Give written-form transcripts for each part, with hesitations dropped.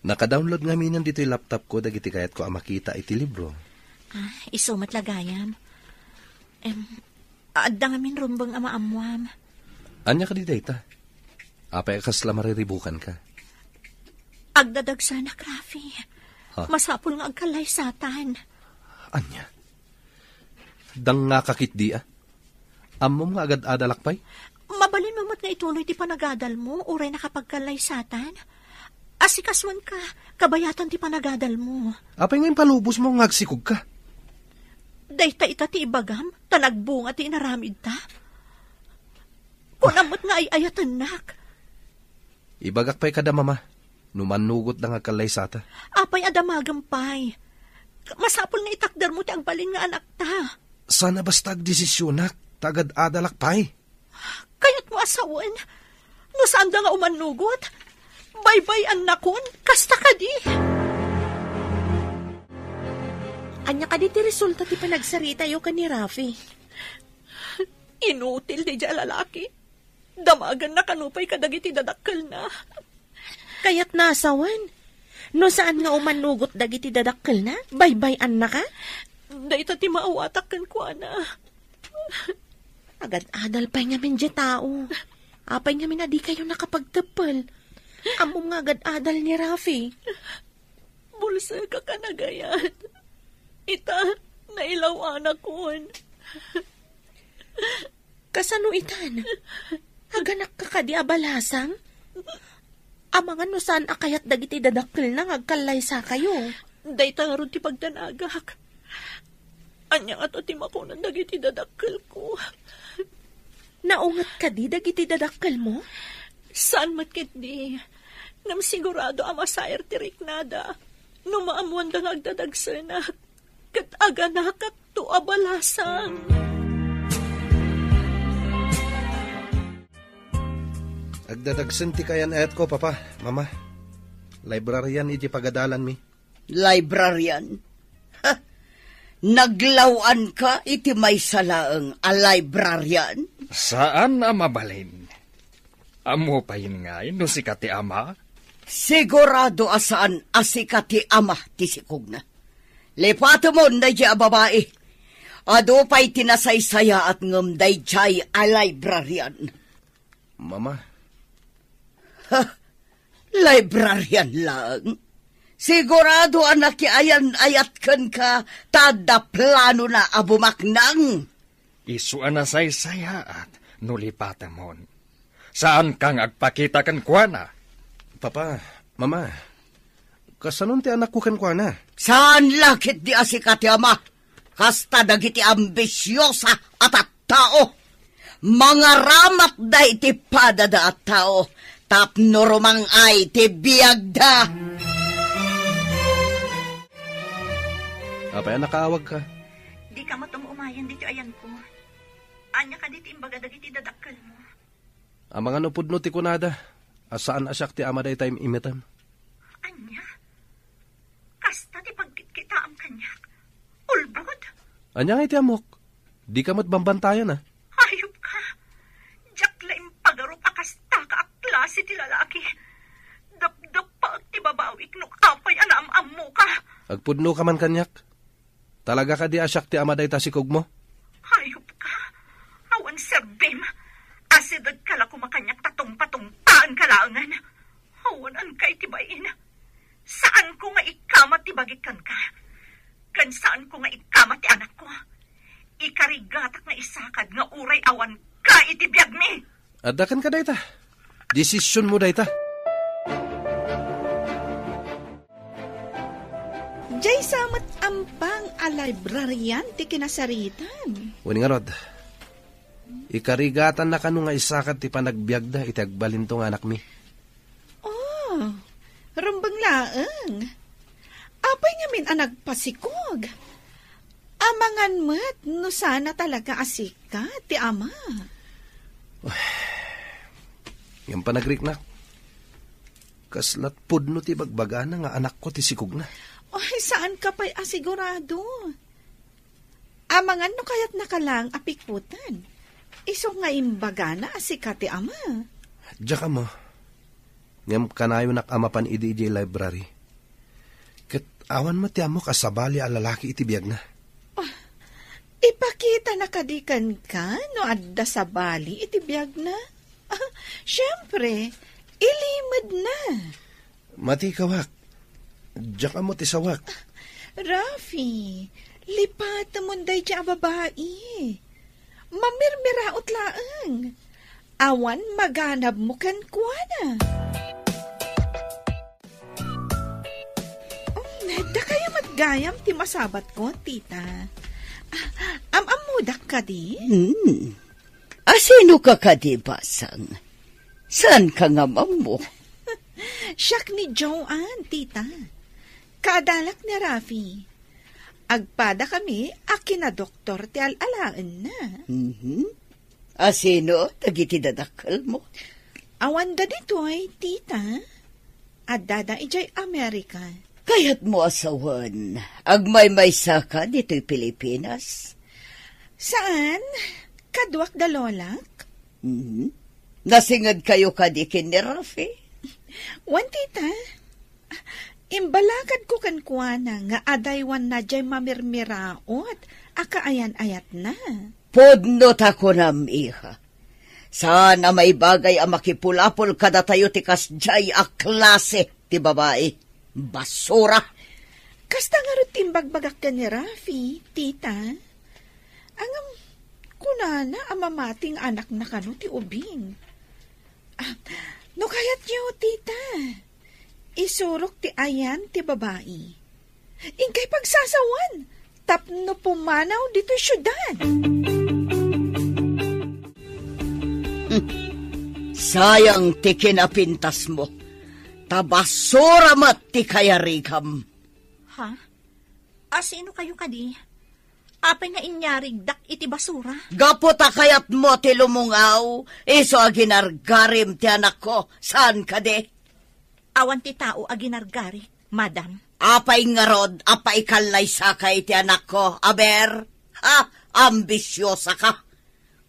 Naka-download nga minan dito yung laptop ko, dagiti kayat ko makita iti libro. Isumat lagayam. Adda nga min rumbang amam. Anya ka di data? Apay kasla mariribukan ka. Agdadag sana, Rafi. Masapul nga agkalay satan. Anya? Dang nga kakit di Amom nga agad adalakpay? Mabalin mo nga ituloy ti panagadal mo, uray nakapagkalay satan. Asikaswan ka, kabayatan ti panagadal mo. Apay ngayon palubos mo ngagsikog ka. Dayta ita ti ibagam, tanagbunga ti inaramid ta. Kunamot nga ay ayatan nak. Ibagak pa'y kada mama, numanugot na nga kalay sata. Apay adamagampay. Masapol nga itakder mo ti agbalin nga anak ta. Sana basta agdesisyonak, tagad adalakpay. Kayat mo asawan, no saan da nga umanugot? Bye-bye anakon, kasta ka di. Anya ka di ti resulta ti panagsarita yo ka ni Rafi. Inutil di dya lalaki. Damagan na kanupay kadagiti dadakkel na. Kayat nasawan. No saan nga umanugot dagiti dadakkel na? Bye-bye na ka? Dayta ti maawatak kan ko na. Agad adal pa'y nga min di tao. Apay nga min adi kayo nakapagtapal. Amo nga agad adal ni Rafi. Bulsa ka kanagayan. Ita, nailaw anak kon. Kasano itan? Haganak ka ka di abalasang? Amangan no saan akayat dagiti dadakkel na ngagkalay sa kayo. Dayta nga ron ti pagdanagak. Anya nga to ti makunan dagiti dadakkel ko. Naungat ka di dagiti dadakkel mo? Saan matkit di? Nam sigurado amasayer ti riknada. Numaamuan da ngagdadagsanak. Kat aganakat to abalasang. Agdadagsan ti kayan ayat ko, papa, mama. Librarian iti pagadalan mi. Librarian? Ha? Naglawan ka iti may salaang a librarian? Saan na mabalin? Amo pa yun nga, no si kati ama? Sigurado asaan asikati ama ti sikog na. Lepato mo na di babae. Ado pa'y tinasaysaya at ngumday jay a librarian. Mama. Ha? Librarian lang? Sigurado anak ayan ayat kan ka tada plano na abumaknang. Isu na saysaya at nulipatamon. Saan kang agpakita kan kuana? Papa, mama, kasanon ti anak ko kan kuana? Saan lakit di asikati ama? Kasta dagiti ambisyosa at tao. Mga ramat da iti padada at tao. Tapno romang ay ti biyagda. Apay, nakaawag ka. Di ka matumumayan dito ayan ko. Anya ka dito imbaga dagiti dadakkel mo. Ang mga nupudno ti kunada. Asaan asyak ti ama day time imitam? Anya? Kasta ti pagkita am kanyak. Ulbod? Anya nga iti amok. Di ka matbambantayan Hayop ka. Diyak laing pagarup akasta ka klase ti lalaki. Dap-dap pa ti babawik no apay anam-am mo ka. Agpudno ka man kanyak. Talaga ka di asyak ti ama day tasikog mo? Hayop ka. Awan serbim. Asidag kala kumakanyak tatong-patong-taan kalaangan. Awan an kay tibayin. Saan ko nga ikamat tibagikan ka? Kan saan ko nga ikamat ti anak ko? Ikarigatak na isakad nga uray awan ka itibiyag mi. Adakan ka dayta. Desisyon mo dayta. Jay samat ampang a librarian ti kinasaritan. Wani nga rod. Ikarigatan na kanu nga isakad ti panagbiagda iti agbalintong anak mi. Oh, rumbang laeng. Apay nga min ang nagpasikog. Amangan mo't no sana talaga asika ti ama. Yung panagrik na. Kaslat pudno ti bagbaga na nga anak ko ti sikog na. Ay, saan ka pa'y asigurado? Amangan no kayat nakalang apikutan. Iso nga imbaga na asika ti ama. Diya ka mo. Ngam kanayo nak ama pan idi library. Kat awan mo tiyan mo kasabali a lalaki iti biyag na. Ipakita na kadikan ka no adda sa bali iti biyag na. Siyempre, ilimad na. Mati kawak. Diyak mo ti sawak. Rafi, lipat mo day siya babae. Mamirmiraot laang. Awan maganab mo kan kuwana. Da kayo matgayam ti masabat ko, tita. Amudak ka di? Asino ka di, Basang? Saan ka nga mo? Siyak ni Joanne, tita. Kadalak ni Rafi. Agpada kami, akin na doktor ti alalaan na. Asino, tagiti dadakal mo? Awan da dito'y, tita. Adada ijay Amerika. Kaya't mo asawan, agmay-may saka dito'y Pilipinas? Saan? Kadwak da lolak? Nasingad kayo kadikin ni Rafi? Wan, tita. Imbalagad ko kankwana nga adaywan na jay mamirmiraot, akaayan-ayat na. Podnot ako nam, iha. Sana may bagay ang makipulapol kada tayo tikas jay a klase ti babae. Basura! Kasta nga rin timbagbagak ka ni Rafi, tita. Ang kunana ang mamating anak na kano ti ubing. No kayat niyo, tita. Isurok ti ayan ti babae. Ingkay pagsasawan, tapno pumanaw dito syudad. Sayang ti kinapintas mo. Tabasura mat ti kayarigam. Ha? Sino kayo kadi? Apay nga inyarig dak iti basura? Gaputa kayat mo ti lumungaw, iso aginargarim ti anak ko, saan ka di? Awan ti tao aginargari, madam. Apay nga rod, apay kalay sakay ti anak ko, aber, ha, ambisyosa ka.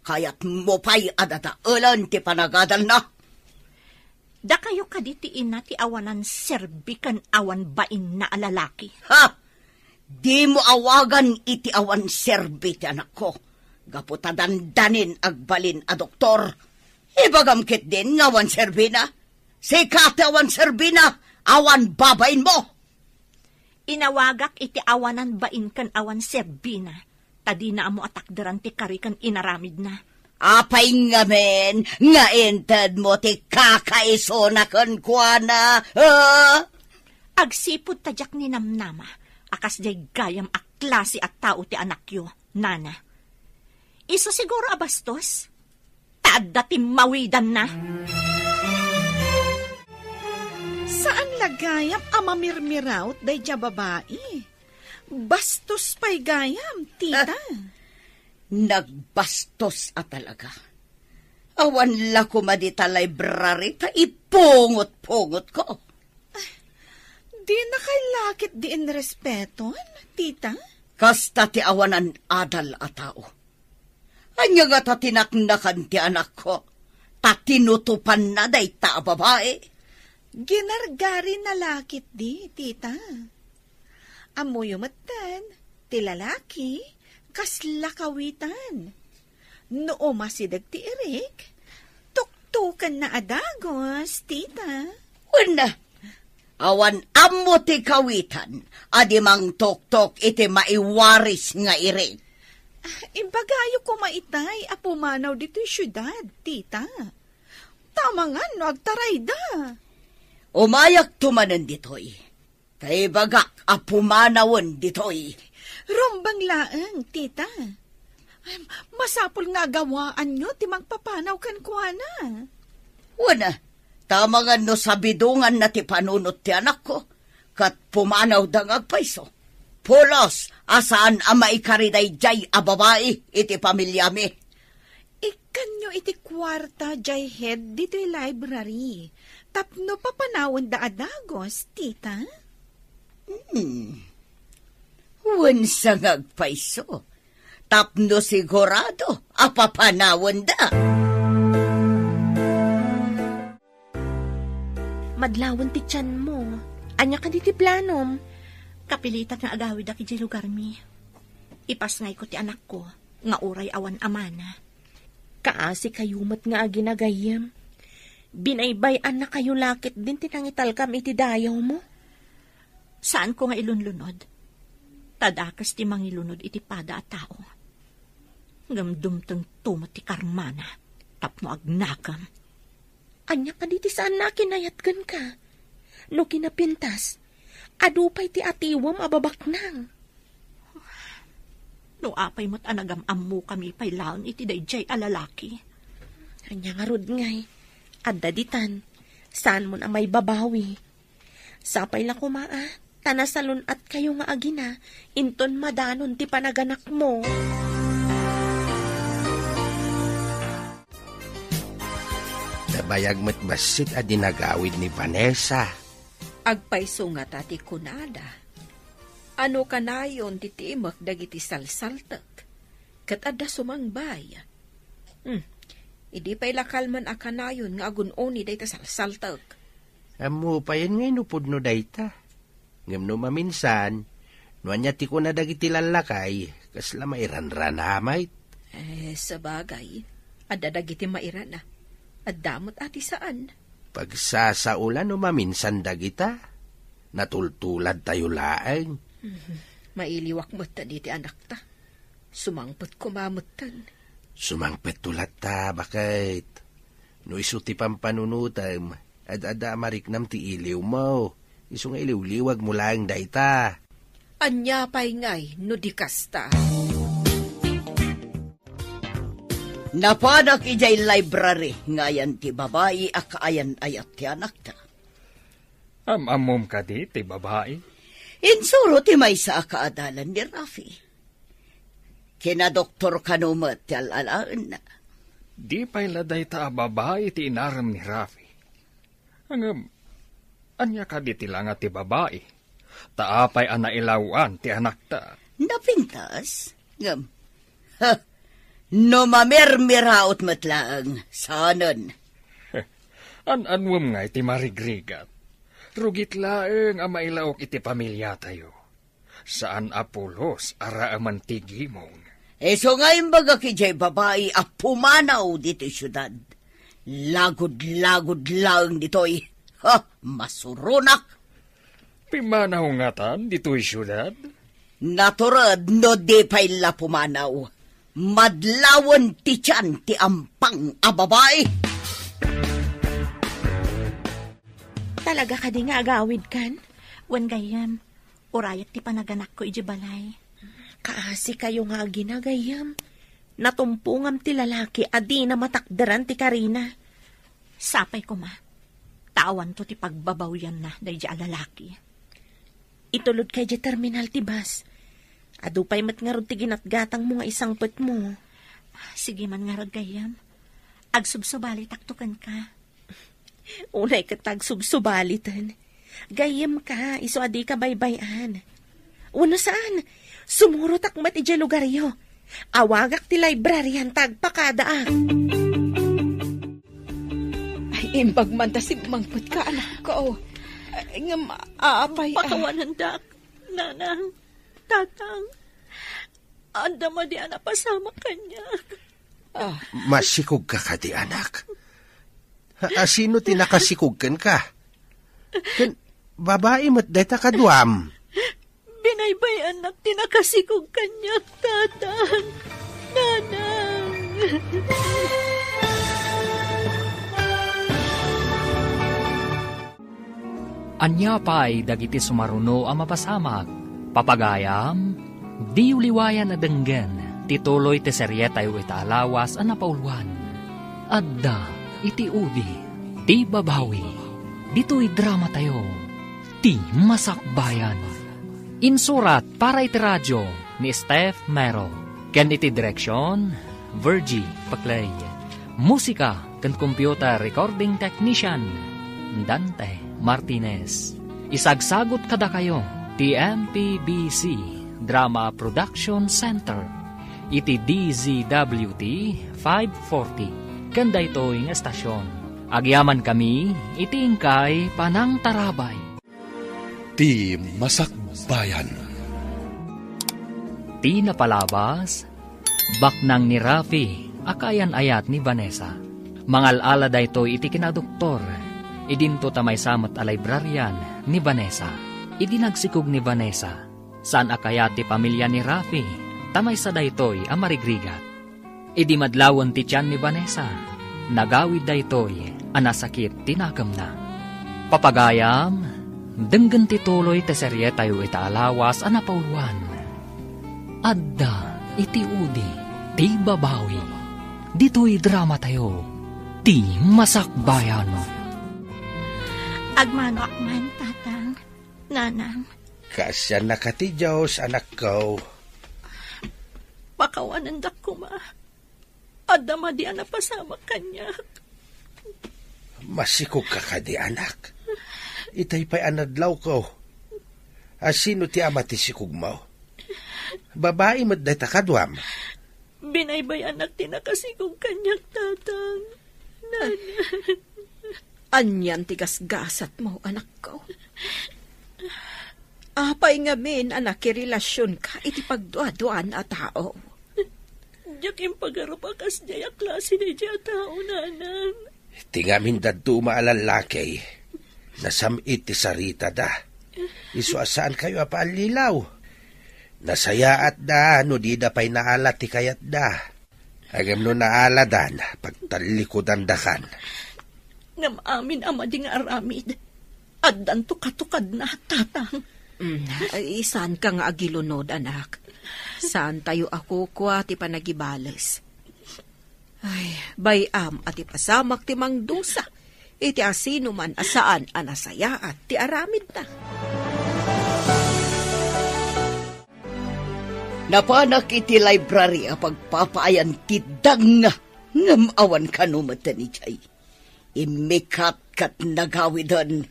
Kayat mo pa'y adadaulan ti panagadal na. Da kayo kaditiin na ti awanan serbikan awan bain na alalaki. Ha! Di mo awagan iti awan serbi ti anak ko. Gaputa dandanin agbalin a doktor. Ibagamkit din nga awan serbi na. Sikati awan serbi na, awan babain mo. Inawagak iti awanan bain kan awan serbi na. Tadi na amo atakdaran ti karikan inaramid na. Apay nga men, nga ented mo ti kakaiso na kuana. Agsipod tadyak ni namnama, akas jay gayam a klase at tao ti anak yo, nana. Iso siguro abastos? Taadda ti mawidan na. Saan lagayam amamirmiraut day dya babae? Bastos pa'y gayam, tita. Nagbastos at talaga. Awan la ko madita library ta ipungot-pungot ko. Di na kay lakit di in respeton, tita. Kasta ti awanan adal a tao. Anya nga ta tinaknakan ti anak ko. Ta tinutupan na day ta babae. Ginargari na lakit di, tita. Amoy umatan, ti lalaki, kasla kawitan. Noo masidag ti Eric, tuktukan na adagos, tita. Una, awan amo ti kawitan, adimang tuktok iti maiwaris nga Eric. Imbagayo ko maitay, apumanaw dito yung syudad, tita. Tama nga, no, agtaray da. Umayak tumanan ditoy. Kay bagak apumanawon ditoy. Rombang laang, tita. Masapul nga gawaan nyo, timang papanaw kan kuana. Una, tama nga no sabidungan na ti panunot ti anak ko. Kat pumanaw dang agpaiso. Pulos, asaan ama ikariday jay a babae iti pamilyami. Ikan nyo iti kwarta jay head dito'y library. Tapno papanawon da adagos, tita. Wansang agpaiso. Tapno sigurado, apapanawon da. Madlawon ti tiyan mo. Anya ka di ti planom. Kapilitan nga agawid aki di lugar mi. Ipas ngay ko ti anak ko, nga uray awan amana. Kaasi kayumat nga aginagayam. Binaybayan na kayo lakit din tinangital kam iti dayaw mo. Saan ko nga ilunlunod? Tadakas ti mangilunod iti pada at tao. Gamdumtang tumat ti karmana, tapno agnakam. Anya ka diti saan na kinayatgan ka? No kinapintas, adupay ti atiwam ababaknang. No apay mo't anagam-am mo kami pay laon iti dayjay alalaki. Anya nga rod ngay, adda ditan, saan mo na may babawi? Sapay la kumaa, tanasalun at kayo nga agina, inton madanon ti panaganak mo. Nabayag mo't basit a dinagawid ni Vanessa. Agpaiso nga tati kunada. Ano kanayon titimak dagiti salsaltak. Kat adda sumangbay. Idi pa'y lakal man akanayon nga agunoni dayta salsaltak. Amo pa yan ngay nupod no dayta. Ngam no maminsan, no anya ti ko na dagiti lalakay, kasla mairanran hamay. Sabagay, adda dagiti mairana. Addamot ati saan? Pagsasaulan no maminsan dagita, natultulad tayo laeng. Mailiwak mo ta diti anak ta. Sumangpet kumamutan. Sumangpet tulat ta, bakit? No isuti pampanunutam, ad-ada mariknam ti iliw mo. Iso nga iliw-liwag mo lang dayta. Anya pa'y ngay, no di kasta. Napanak ijay library, ngayan ti babae akaayan ayat ti anak ta. Amamom ka di, ti babae. Insuro ti may sa akaadalan ni Rafi. Kina Doktor Kanumat ti alalaan na. Di pa'y laday ta babae ti inaram ni Rafi. Angam, anya ka di tila nga ti babae. Taapay anailawan ti anak ta. Napintas? Ngam, no mamermiraot matlaang, sanon. Anwam nga iti marigrigat. Rugit laeng ang mailaok iti pamilya tayo. Saan apulos ara aman tigimong. So nga imbaga kijay babae apumanaw dito syudad. Lagod-lagod lang dito'y. Masurunak. Pimanaw nga tan dito'y syudad? Naturad no di pa'y la pumanaw. Madlawan ti tiyan ti ampang a babae. Talaga ka di nga agawid kan? Wan gayam, urayak ti panaganak ko iji balay. Kaasi kayo nga ginagayam. Natumpungam ti lalaki adi na matakdaran ti Karina. Sapay ko ma, tawan to ti pagbabawyan na dahi di alalaki. Itulod kay di terminal ti bus. Adupay mat nga rod ti ginatgatang mo nga isang pet mo. Sige man nga rod gayam. Agsubsubali taktukan ka. Unay katag subsubalitan. Gayam ka, iso adi ka baybayan. Uno saan? Sumurot akmat iti lugaryo. Awagak ti libraryan tagpakada ah. Ay, imbag man ta si mangput ka, anak ko. Ngam, aapay. Pakawanan dak, nanang, tatang. Anda ma di anak pasama kanya. Masikog ka ka di anak. Sino tinakasikugkan ka? Kan, babae mo't deta kaduam. Binaybay anak tinakasikog kanya, tatang, nanang. Anya pa'y dagiti sumaruno ang mapasamak. Papagayam, di uliwayan na denggen, tituloy te serye tayo itaalawas ang napauluan. Adda, iti udi, ti babawi, dito'y drama tayo, ti masakbayan. Insurat para iti radyo ni Steph Mero, ken iti direksyon, Virgie Paclay. Musika ken computer recording technician, Dante Martinez. Isagsagot kada kayo, ti MPBC Drama Production Center, iti DZWT 540. Kanda ito'y nga estasyon. Agyaman kami, itingkay panang tarabay. Ti Masakbayan. Ti napalabas, baknang ni Rafi, akayan ayat ni Vanessa. Mangalala dayto iti kinadoktor, idinto tamay samot a librarian ni Vanessa. Idinagsikog ni Vanessa, saan akayat ti pamilya ni Rafi, tamay sa daytoy a marigrigat. Idi madlawon ti tiyan ni Vanessa, nagawid daytoy a nasakit tinagam na. Papagayam, denggan ti tuloy ti serye tayo itaalawas a napauluan. Adda iti udi, ti babawi, dito'y drama tayo, ti Masakbayan. Agmano akman, tatang, nanang. Kasya na ka ti Diyos, anak ko. Pakawanan dak ko ma. Adama di ana pasama kanya. Masikog ka ka di anak. Itay pa'y anadlaw ko. Asino ti ama ti sikog mo? Babae mo day takadwam. Binaybay anak tinakasigog kanyak, tatang. Nanang. Anyan tigas-gasat mo, anak ko. Apay nga min, anak, relasyon ka, iti pagduaduan a tao. Diyak yung pagarapakas diya klase ni diya tao, nanang. Tingamin dadto maalalakay. Nasamit ti sarita da. Isuasaan kayo apalilaw. Nasayaat da, no di da pa'y naalat ti kayat da. Agam no naaladan, pagtalikodan dakan. Ngam amin ama di nga aramid. Addan to katukad na, tatang. Saan ka nga agilunod, anak? Saan tayo ako kwa ti panagibales? Ay, bayam at ipasamak ti mangdusa. Iti asino man asaan anasaya at ti aramid na. Napanak iti library a pagpapaayan ti danga ngam awan kanumatan ni Jay. Imikat kat nagawidan.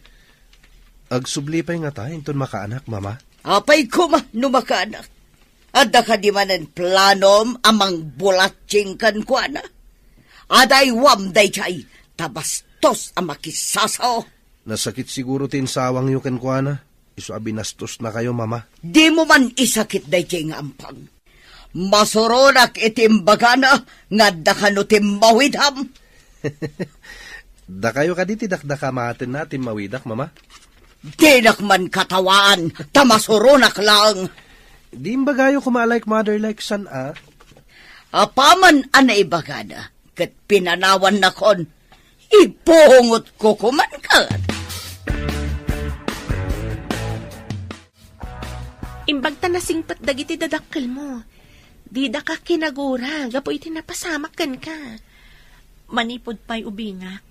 Agsublipay nga tayo, inton makaanak, mama. Apay ko ma, numakaanak. Adda ka di manan planom amang bulatsing kan kwa na. Aday wam day chay, tabastos ang makisasaw. Nasakit siguro tinsawang yu kan kwa na. Isu abinastos na kayo, mama. Di mo man isakit day chay nga ampang. Masuronak itimbagana, nga da ka no timbawidham. Da kayo kaditi dakdaka maatin natin mawidak, mama. Dinak man katawaan, tamasuronak lang. Di imbagayo kumalike mother-like son, ah? Apaman ana ibagana, kat pinanawan na kon, ipungot ko kuman ka. Imbag ta nasingpat dagiti dadakkel mo. Di da ka kinagura, gapo iti napasamakan ka. Manipod pa'y ubingak,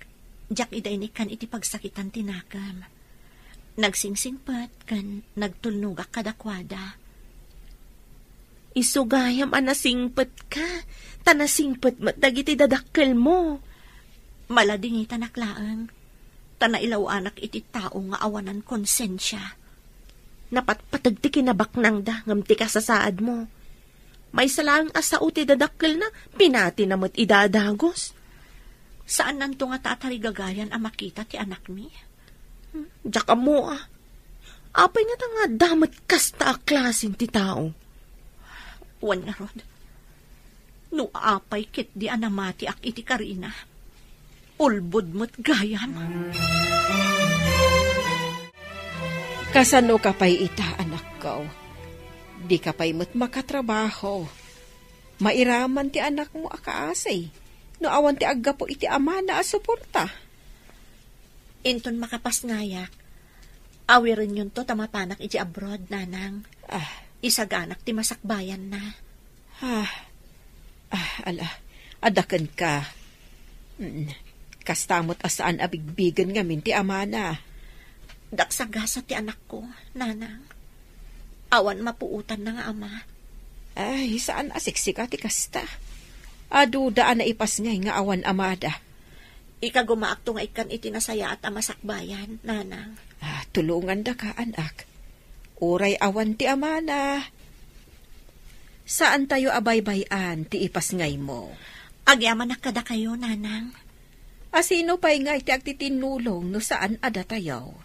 jak iday kan iti pagsakitan tinakam. Nagsingsingpat kan nagtulnugak kadakwada. Isugayam anasingpat ka, tanasingpat matagiti dadakkel mo. Malading itanaklaan, tanailaw anak iti tao nga awanan konsensya. Napatpatagti kinabaknang da, ngamti ka sa saad mo. May salang asao ti dadakkel na, pinati namot idadagos. Saan nanto nga tatarigagayan ang makita ti anak mi? Diyak mo ah. Apay nga ta nga damat kasta a klasin ti tao. Wan nga rod. No apay kit di anamati ak iti karina. Ulbod mo't gayam. Kasano ka pa'y ita, anak ko? Di ka pa'y mo't makatrabaho. Mairaman ti anak mo akaasay. No awan ti agga po iti ama na asuporta. Inton makapas ngayak, awirin yun to tamapanak iti abroad, nanang. Isaganak ti Masakbayan na. Adakan ka. Kastamot asaan abigbigan ngamin ti ama na. Daksagasa ti anak ko, nanang. Awan mapuutan na nga ama. Ay, saan asiksika ti kasta? Adudaan na ipas ngay nga awan amada. Ikagumaakto nga ikan itinasaya at Masakbayan, nanang. Tulungan da ka, anak. Uray awan ti amana. Saan tayo abaybayan ti ipas ngay mo? Agyaman na kada kayo, nanang. Asino pa'y nga iti agtitinulong no saan ada tayo?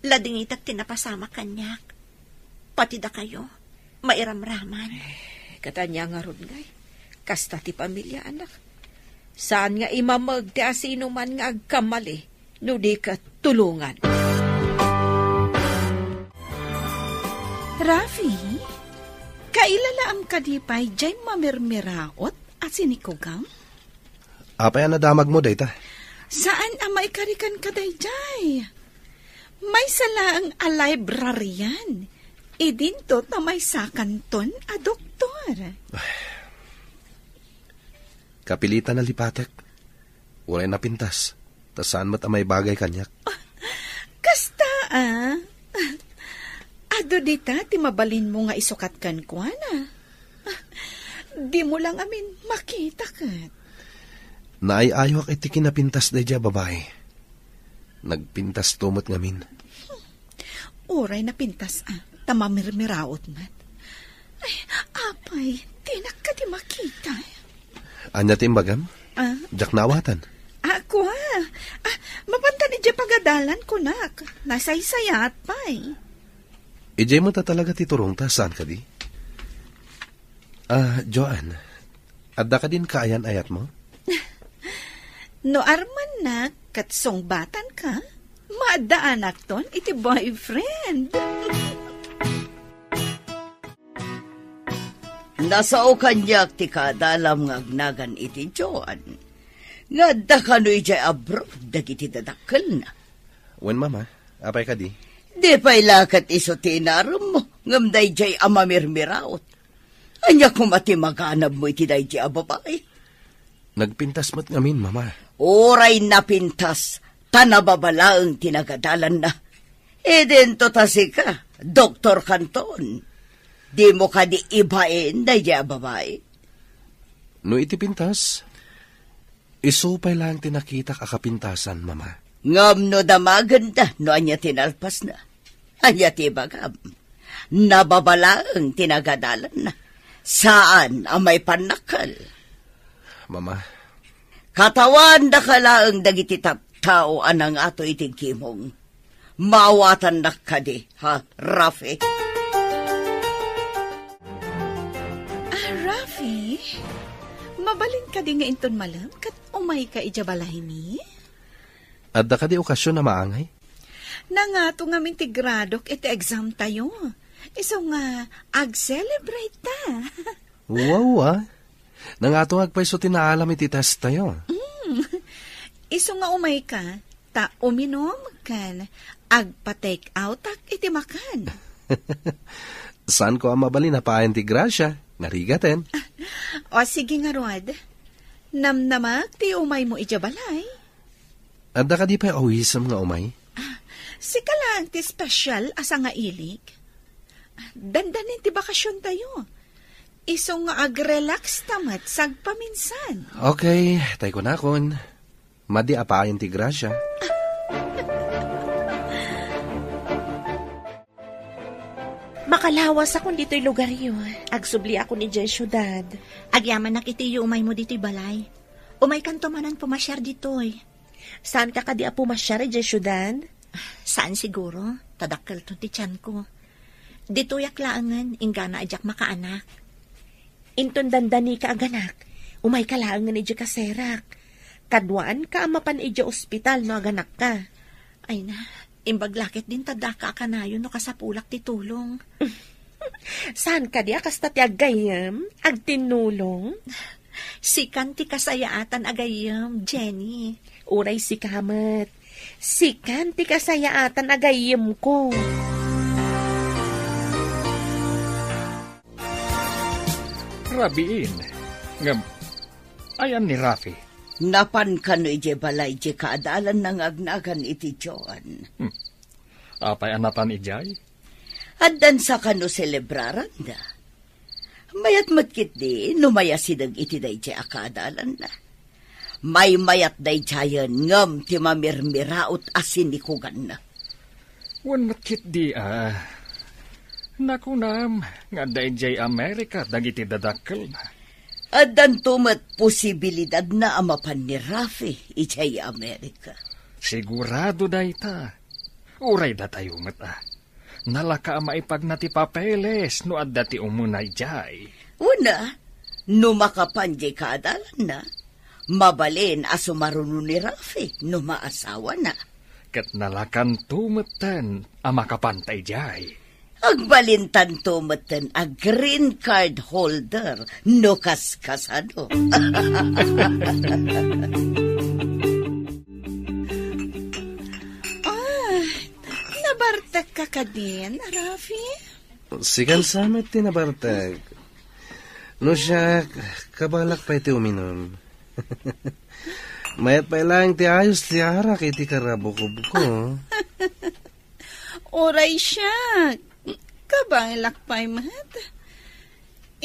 Ladingitak tinapasama kanyak. Pati da kayo, mairamraman. Katanya nga ron ngay. Kasta ti pamilya anak. Saan nga imamag ti asino man nga agkamali, no di ka tulungan. Rafi, kailalaam ka di pa'y jay mamirmiraot at sinikugam? Apay ang nadamag mo, dayta? Saan amay karikan ka day jay? May salaang a librarian. Idinto na may sakanton a doktor. Kapilitan na lipatek. Walay napintas. Tasaan mo't amay bagay kanyak. Kasta Ado dita, timabalin mo nga isukat kan ko, ana. Di mo lang amin makita kat. Naay-ayok iti kinapintas day dya, babae. Nagpintas tumot ngamin. Oray na pintas, tamamirmiraot man. Ay, apay, tinak ka di makita. Anya timbagam? Jak nawatan. Ako mapanta ni dya pagadalan ko nak. Nasaysayat pa'y. Ijay mo ta talaga titurong ta, saan ka di? Joan, adda ka din kaayan-ayat mo? No arman na, katsong batan ka, maadaan akton iti boyfriend. Nasao kanyak ti kadalam nga agnagan iti Joan. Nga da kano'y jay abroad, dagiti dadakkel na. Wen mama, apay ka di? Di pa'y lakat iso tinaram mo, ngam day jay amamirmiraot. Anya kumati maganab mo iti day jay ababay. Nagpintas mo't ngamin, mama. Oray na pintas, tanababalaang tinagadalan na. Dento tasi ka, Dr. Canton. Di mo ka di ibain, day jay ababay. No iti pintas, isupay lang tinakita kakapintasan, mama. Ngam no damaganda, no anya tinalpas na. Anya tibagam. Nababalaang tinagadalan na. Saan ang may panakal? Mama. Katawan da kalaang dagiti tao anang ato itigkimong. Mawatan na ka di, ha, Rafi? Rafi, mabalin ka di nga inton malam, kat umay ka ijabalahin ni? Adda ka di okasyon na maangay? Nangato nga mintigradok iti exam tayo. Iso nga, ag-celebrate ta. Wow, nangato agpaiso tinaalam iti test tayo. Iso nga umay ka, ta uminom kan, agpa-take out ak iti makan. Saan ko ang mabali na paen ti Gracia? Narigaten. O sige nga, Rod. Namnamag ti umay mo ijabalay. Adda ka di pa awisam nga umay? Sika lang ti special asa nga ilig. Dandanin ti bakasyon tayo. Iso nga ag-relax tamat sagpaminsan. Okay, tay ko na kon. Madi apayan ti Gracia. Makalawas akong dito'y lugar yun. Agsubli ako ni Jay Syudad. Agyaman nak iti umay mo dito'y balay. Umay kanto manan pumasyar dito'y. Saan ka kadi pumasyar, Jay Syudad? Saan siguro? Tadakkel to ti tiyan ko. Dito'y aklaangan, ingana ajak makaanak. Inton dandani ka aganak. Umay kalaangan ija kaserak. Kadwaan ka amapan ija ospital no aganak ka. Ay na, imbaglakit din tadaka kanayon no kasapulak ti tulong. Saan ka di akasta ti agayam? Agtinulong? Sikan ti kasayaatan agayam, Jenny. Uray si kamat. Sikan ti kasayaatan agayam ko. Rabiin. Ngam, ayan ni Rafi. Napan ka no ije balay je kaadalan ng agnagan iti Joan. Apay anapan ijay? Addan sa kano celebraran da. Mayat matkit di, numaya sidag iti day je akaadalan na. May mayat day jayan ngam ti mamirmiraot asin ni kugan na. Wan matkit di Nakunam, nga day jay Amerika dagiti dadakkel na. Addan tumat posibilidad na amapan ni Rafi ijay Amerika. Sigurado day ta. Uray da tayo mata. Nalaka maipag na ti papeles no adda ti umunay jay. Una, no makapanjay ka adalan na, mabalin aso marunong ni Rafi no maasawa na. Kat nalakan tumatan makapantay jay. Agbalintan tumatan a green card holder no kaskasado. Nabartag ka ka din, Rafi? Sikan samet tinabartag. No siya, kabalak pa iti uminom. Mayat pa ilang ti ayos ti arak iti karabuko-buko. Oray siya. Kabalak pa'y mat.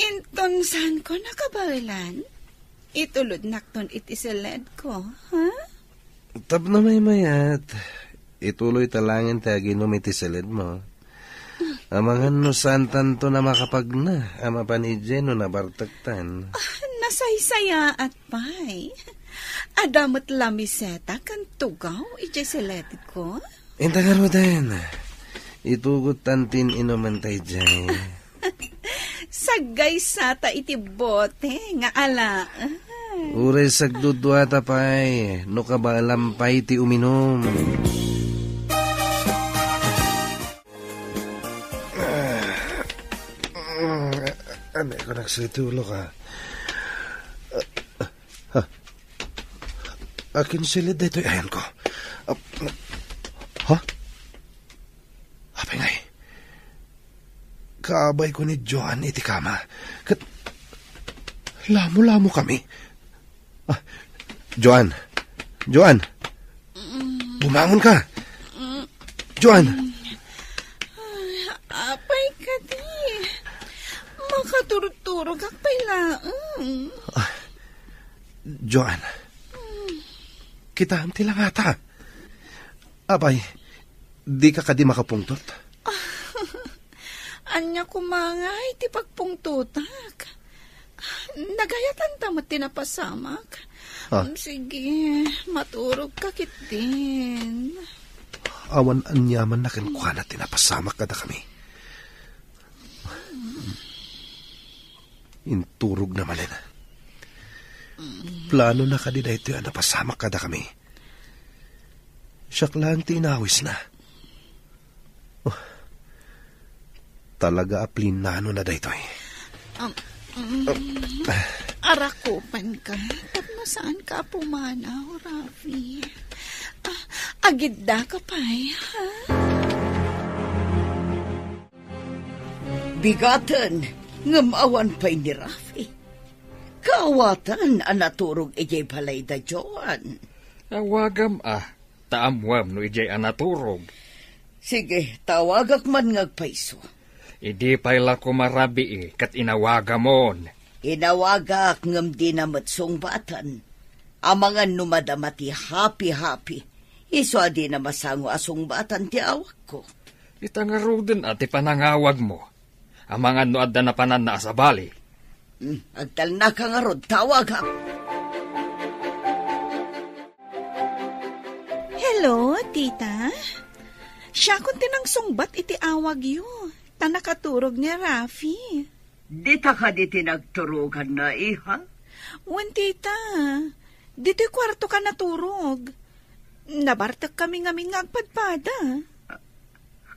Inton saan ko nakabawilan? Itulod nakton iti salad ko, ha? Tap na may mayat. Ituloy talangin ti aginom iti salad mo. Amangan no santan to na makapag na. Ama panidje no nabartagtan. Nasaysaya at pa'y. Adamot lamiseta kan tugaw iti salad ko. Intagaro din. Itugot tantin inuman tayo dyan. Sagay sata iti bote nga ala. Uray sagdudwata pa'y. No kabalampay ti uminom. Ano ko nagsitulo ka? Akin silid dito ayan ko. Ha? Hapay ngay. Kaabay ko ni Joan iti kama. Lamo-lamo kami. Joan! Joan! Bumangon ka! Joan! Apay ka di. Makaturog-turog akpay laang. Joan! Kita ti lang ata. Abay, di ka kadi makapungtot? Anya kumangay ti pagpungtutak. Nagayatan tamat tinapasamak. Sige, maturog ka kitin. Awan anyaman na kinukuha na tinapasamak kada kami. Inturog naman na. Plano na kadida ito yung napasamak kada kami. Siyak lang tinawis na. Talaga aplinano na dito eh. Arakupan ka. Tapno saan ka pumanaw, Rafi? Agidda ka pa'y, ha? Bigatan, ngamawan pa'y ni Rafi. Kaawatan ang naturog ijay palay da Joan. Awagam taamwam no ijay anaturog. Sige, tawagak man ngagpaiso. Idi payla ko marabi kat inawagamon. Inawagak ngam di na matsong batan. Amangan numadamati happy-happy. Iso adi na masango asong batan ti awak ko. Itangaruden ati panangawag mo. Amangan no adda na panan na asabali. Agtal na ka nga rod, tawagak. Hello, tita? Siya kung tinang sungbat iti awag yu. Tanakaturog ni Rafi. Dita ka di tinagturugan na, iha? Wan, tita. Dito'y kwarto ka naturog. Nabartak kami ngamin ngagpadpada.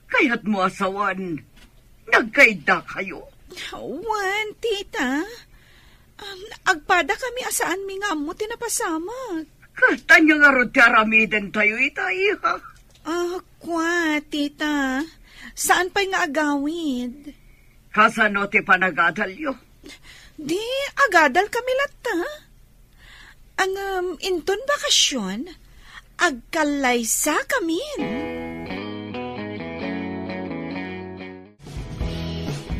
Kaya't mo asawan, nagkaida kayo? Wan, tita. Agpada kami asaan mi nga mo tinapasamag. Katanya nga ro tiaramiden tayo ita, iha? Kwa, tita. Saan pa'y nga agawid? Kasano ti panagadalyo? Di, agadal kami lata. Ang inton bakasyon, agkalaysa kami.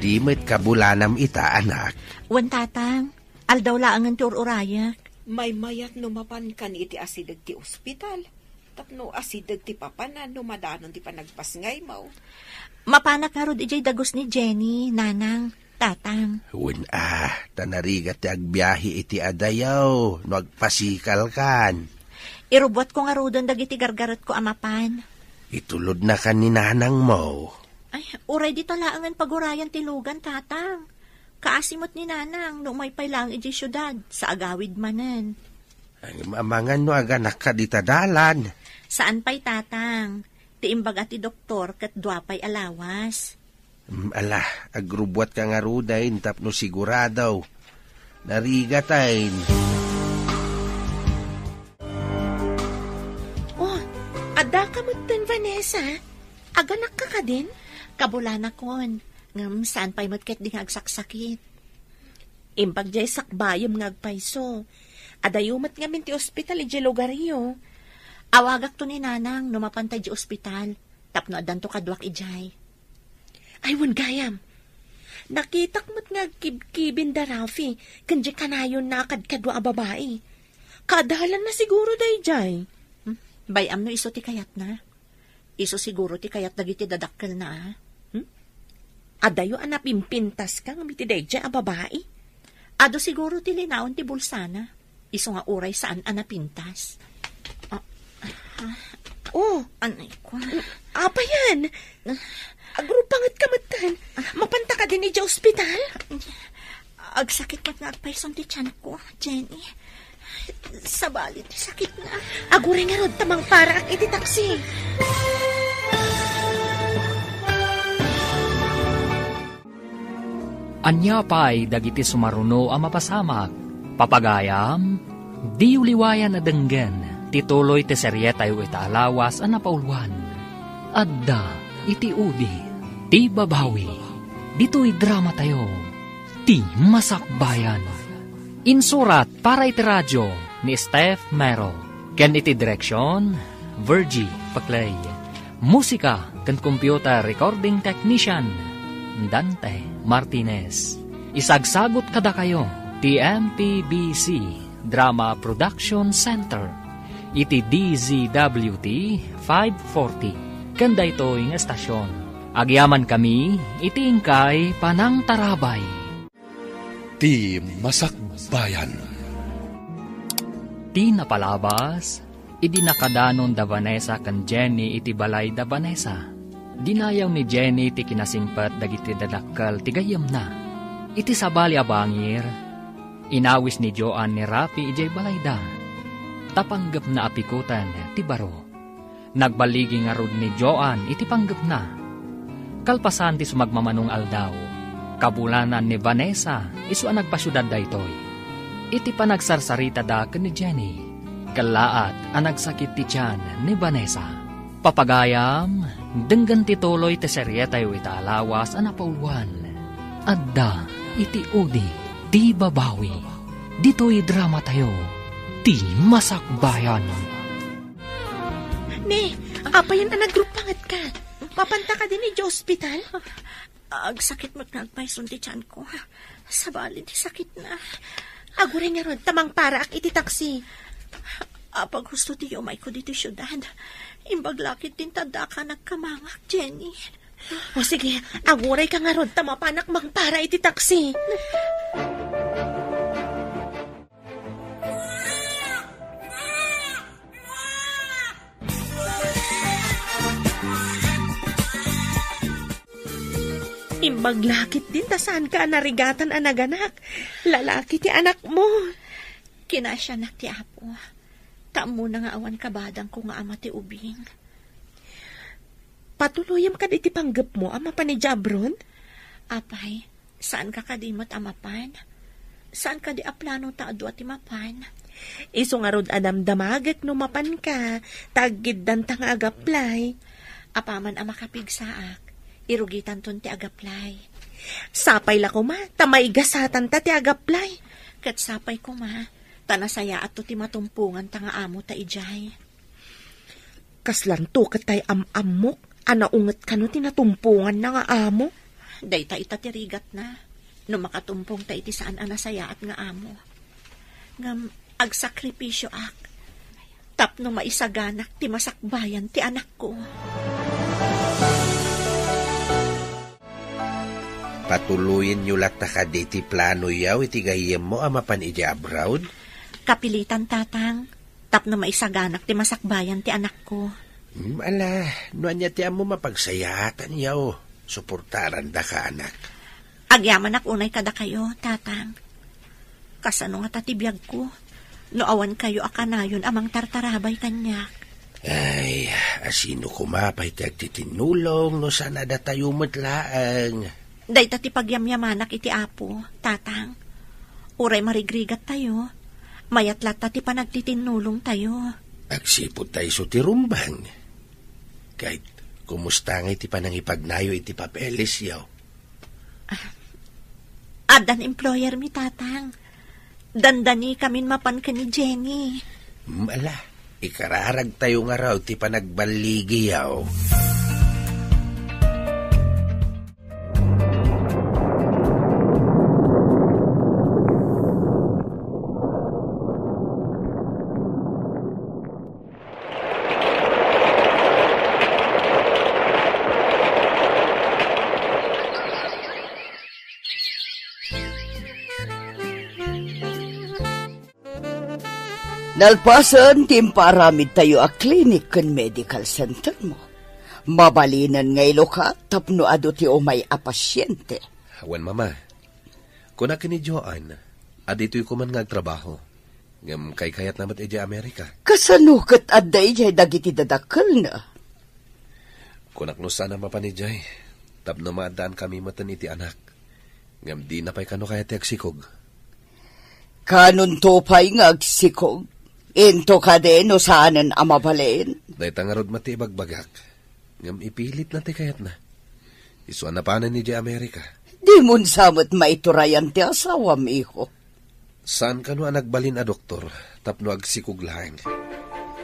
Di mo't kabulanam ita, anak. Wan tatang, aldaw laang ang tururayak. May mayat numapan kan iti asidag ti ospital. Tapno asidag ti papanan numadanon ti panagpasngay mo. Mapanak nga rod ijay dagos ni Jenny, nanang, tatang. Tanarigat ti agbiyahi iti adayaw, no agpasikal kan. Irubot ko nga rodon dagiti gargarot ko amapan. Itulod na ka ni nanang mo. Ay, uray di talaangan pagurayan tilugan, tatang. Kaasimot ni nanang no may pailang iji syudad sa agawid manen. Ang mamangan no aganak ka di tadalan. Saan pa'y tatang? Tiimbag at ti doktor kat dua pa'y alawas. Ala, agrubwat ka nga rudain tapno siguradaw. Narigatayin. Oh, ada ka mo din, Vanessa. Aganak ka din? Kabulan akon. Ngam saan pa'y matket di ngagsaksakit. Imbag jay sakbayom ngagpayso. Adayumat nga min ti ospital iji lugaryo. Awagak to ni nanang numapantay di ospital. Tapno adan to kadwak ijay. Ay, wan gayam. Nakitak mo't nga kibkibin da Rafi. Kanji kanayon na kadkadwa a babae. Kadalan na siguro day jay. Bayam no iso ti kayat na. Iso siguro ti kayat dagiti dadakkel na. Adayo anapimpintas ka ng miti day jay a babae. Ado siguro ti linaon ti bulsana. Iso nga uray saan anapintas. Oh, anay ko. Apa yan? Agrupangat ka matan. Mapanta ka din ni Diya ospital? Agsakit mat nga agpayson ti tiyan ko, Jenny. Sabalit, sakit na. Agurin nga rod tamang para at iti taksi. Anya pa'y dagiti sumaruno ang mapasamak. Papagayam, di uliwayan na denggen. Tituloy ti seryeta yu itaalawas ang napaulwan. Adda, iti udi, ti babawi. Dito'y drama tayo, ti masakbayan. Insurat para iti radyo ni Steph Mero. Ken iti direksyon, Virgie Paclay. Musika ken computer recording technician, Dante Martinez. Isagsagot kada kayo, ti MPBC Drama Production Center. Iti DZWT 540. Kanda ito yung estasyon. Agyaman kami, iti ingkay Panang Tarabay. Ti Masakbayan. Ti napalabas, idi nakadanon da Vanessa kan Jenny iti balay da Vanessa. Dinayaw ni Jenny ti kinasingpat dagiti dadakkel ti gayem na. Iti sabali abangir, inawis ni Joan ni Rafi ijay balay da. Tapanggap na apikutan ti baro. Nagbaligi nga rod ni Joan iti panggap na. Kalpasan ti sumagmamanong aldaw. Kabulanan ni Vanessa isu ang nagpasyudad da itoy. Iti panagsarsarita da ken ni Jenny. Kalaat ang nagsakit ti tiyan ni Vanessa. Papagayam, denggan ti tuloy ti seryeta yu itaalawas ang napaulwan. Adda iti udi, ti babawi. Dito'y drama tayo. Ti masakbayan. Ne, apa yan ang nagrupangat ka? Papanta ka din ni Diya ospital? Agsakit mat nga agpayson ti tiyan ko. Sabalit, sakit na. Agurin nga ron, tamang para ak iti taksi. Apag gusto ti umay ko dito syudad. Imbaglakit din tada ka nagkamangak, Jenny. O sige, aguray ka nga ron, tamapanak mang para iti taksi. Imbaglakit din ta saan ka narigatan ang naganak. Lalaki ti anak mo. Kinasya nak ti apo. Tamo na nga awan kabadang ko nga ama ti ubing. Patuluyam ka iti panggap mo, ama pa ni Jabron? Apay, saan ka kadimot amapan? Saan ka di aplano taado at imapan? Iso nga rod adamdamagak no mapan ka, tagid dan tang agaplay. Apaman ama kapigsaak. Irugitan ton ti agaplay. Sapay la ko ma, tamay gasatan ta ti agaplay. Kat sapay ko ma, tanasaya at to ti matumpungan ta nga amo ta ijay. Kaslanto katay amok, anaunget ka no tinatumpungan na nga amo. Dayta itatirigat na, no makatumpong ta iti saan anasaya at nga amo. Ngam agsakripisyo ak, tapno maisaganak ti masakbayan ti anak ko. Patuluyin nyo lat na kaditi plano yaw iti gayem mo amapan iti abroad? Kapilitan tatang, tapno maisaganak ti masakbayan ti anak ko. Ala, nuan niya tiyan mo mapagsayatan yaw. Suportaran da ka, anak. Agyaman ak unay kada kayo, tatang. Kasano nga tatibiyag ko. No awan kayo akanayon amang tartarabay kanyak. Ay, asino kumapay ti agtitinulong no sana da tayo matlaang. Day tati pagyamyamanak iti apo, tatang. Uray marigrigat tayo. Mayatlat tati panagtitinulong tayo. Agsipot tayo so ti rumbang. Kahit kumusta nga iti panangipagnayo iti papeles yaw. Adan employer mi, tatang. Dandani kamin mapan ka ni Jenny. Ala, ikararag tayo nga raw ti panagbaligi yaw. Nalpasan, timparamid tayo a clinic kan medical center mo. Mabalinan ngay loka, tapno ado ti umay a pasyente. Awan, mama. Kuna kini Joan, adito'y kuman nga agtrabaho. Ngam kay kayat namat iti Amerika. Kasanukat aday jay dagiti dadakkel na. Kunak no sana mapanijay. Tapno maadaan kami matan iti anak. Ngam di na pa'y kano kaya ti agsikog. Kanon to pa'y nga agsikog. Into ka din o saanan amabalin? Dahi tangarod mati bagbagak. Ngam ipilit na ti kayat na. Isuan na panan ni di Amerika. Di mun samot maiturayan ti asawa miho. Saan ka no nagbalin a doktor? Tapno agsikog lang.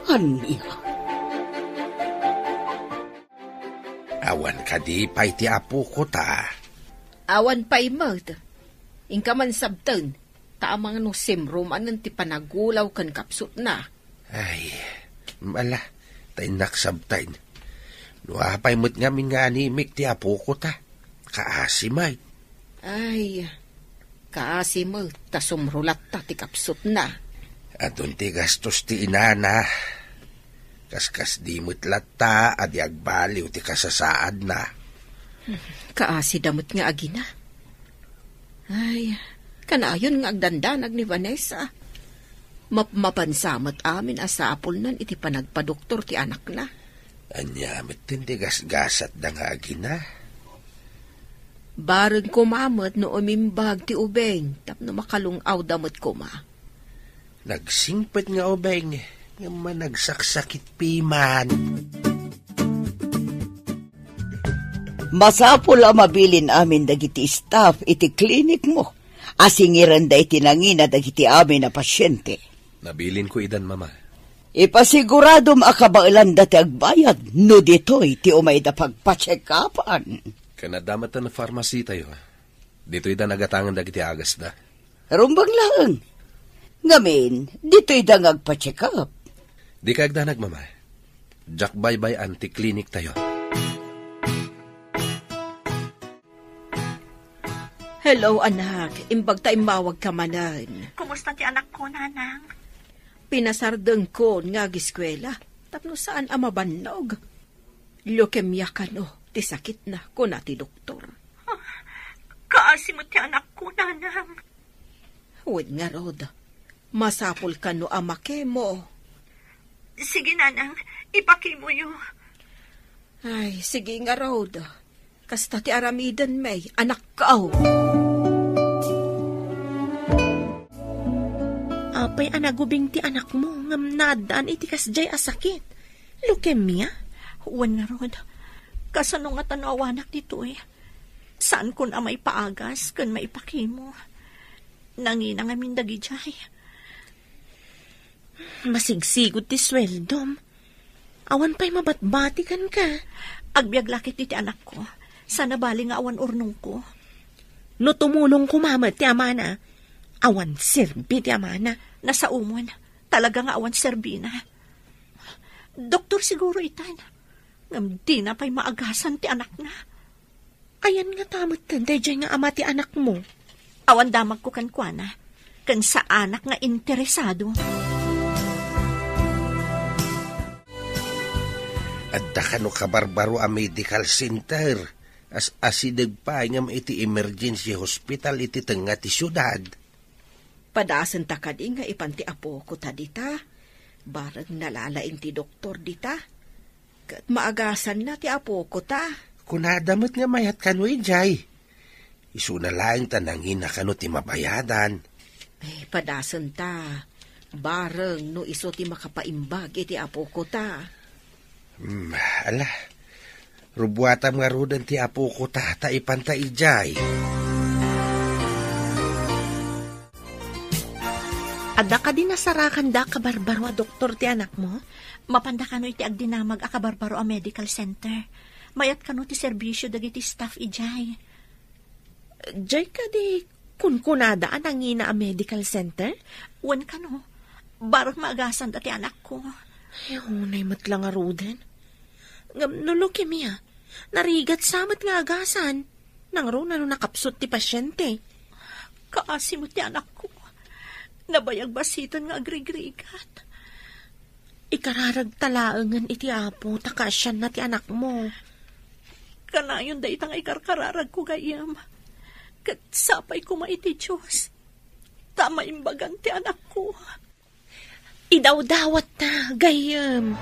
Aniya? Awan ka di pa'y ti apo ko ta. Awan pa'y mat. Ingka man sabtan. Taamang no simrum anan ti panagulaw kan kapsut na. Ay, mala, tayo naksabtain. Nuapay mo't ngamin nga animik ti apo ko ta. Kaasimay. Ay, kaasimay, ta sumrulat ta ti kapsut na. Adun ti gastos ti inana. Kaskas di mo't lata, adi agbaliw ti kasasaad na. Kaasi damot nga agina. Ay, kanayon nga agdandanag ni Vanessa. Mapansamat amin asapol nan iti panagpadoktor ti anak na. Anyamit tindi gasgasat da nga agina. Barag kumamot no umimbag ti ubeng tapno makalungaw damot kuma. Nagsingpet nga ubeng nga managsaksakit piman. Masapol ang mabilin amin dagiti staff iti klinik mo. Asingiran da iti nangina dagiti amin na pasyente. Nabilin ko idan, mama. Ipasiguradom akabailan dati agbayad, no dito'y ti umay da pagpacheck-upan. Kanadamat na pharmacy tayo. Dito'y da nagatangan dagiti agas da. Rumbang lang. Ngamin, dito'y da ngagpacheck-up. Di ka agdanag, mama. Jack Baybay Anti-Clinic tayo. Hello, anak. Imbag ta imawag ka manan. Kumusta ti anak ko, nanang? Pinasardeng ko nga giskwela. Tapno saan amabannog? Leukemia ka no. Ti sakit na ko na ti doktor. Kaasi mo ti anak ko, nanang. Huwag nga, Rod. Masapol ka no amake mo. Sige, nanang. Ipakimo yo. Ay, sige nga, Rod. Kasta ti aramidan may anak kao. Apay anagubing ti anak mo, ngam nadaan iti kasjay asakit. Leukemia? Uwan nga, Rod. Kasano nga tanawanak dito eh. Saan kun amay paagas, kun maipakimo. Nangina nga mindagi jay. Masigsigod ti sweldom. Awan pa'y mabatbatikan ka. Agbiag lakit iti anak ko. Sana bali nga awan urnong ko. No tumulong kumamat ti amana. Awan serbi ti amana. Nasa umon. Talaga nga awan serbi na. Doktor siguro itan. Ngam di na pa'y maagasan ti anak na. Ayan nga tamot tanday dyan nga ama ti anak mo. Awan damag ko kankwana. Kan sa anak nga interesado. Adda ka no kabarbaro a medical center. As asidag pa ngam iti emergency hospital iti tenga ti syudad. Padasan ta ka di nga ipanti apo ko ta dita. Barang nalalaing ti doktor dita. Kat maagasan na ti apo ko ta. Kunadamot nga mayat kano ijay. Isu na lang tanangin na kano ti mabayadan. Padasan ta. Barang no iso ti makapaimbag iti apo ko ta. Ala, rubuatam nga rudan ti apo ko ta ipanta ijay. Adda ka din nasarakan da kabarbaro a doktor ti anak mo? Mapanda ka no iti agdinamag a kabarbaro a medical center. Mayat ka no ti serbisyo dagiti staff ijay. Jay ka di kunkunada ang ina a medical center? Wan ka no? Barang maagasan dati anak ko. Ay, hunay matlang a ruden. No leukemia. Narigat samat nga agasan. Nangro na no nakapsot ti pasyente. Kaasi mo ti anak ko. Nabayag basiton nga agrigrigat. Ikararag talaangan iti apo, takasyan na ti anak mo. Kanayon da itang ikarkararag ko gayam. Kat sapay ko maiti Diyos. Tama imbagan ti anak ko. Idaw-dawat na, gayam.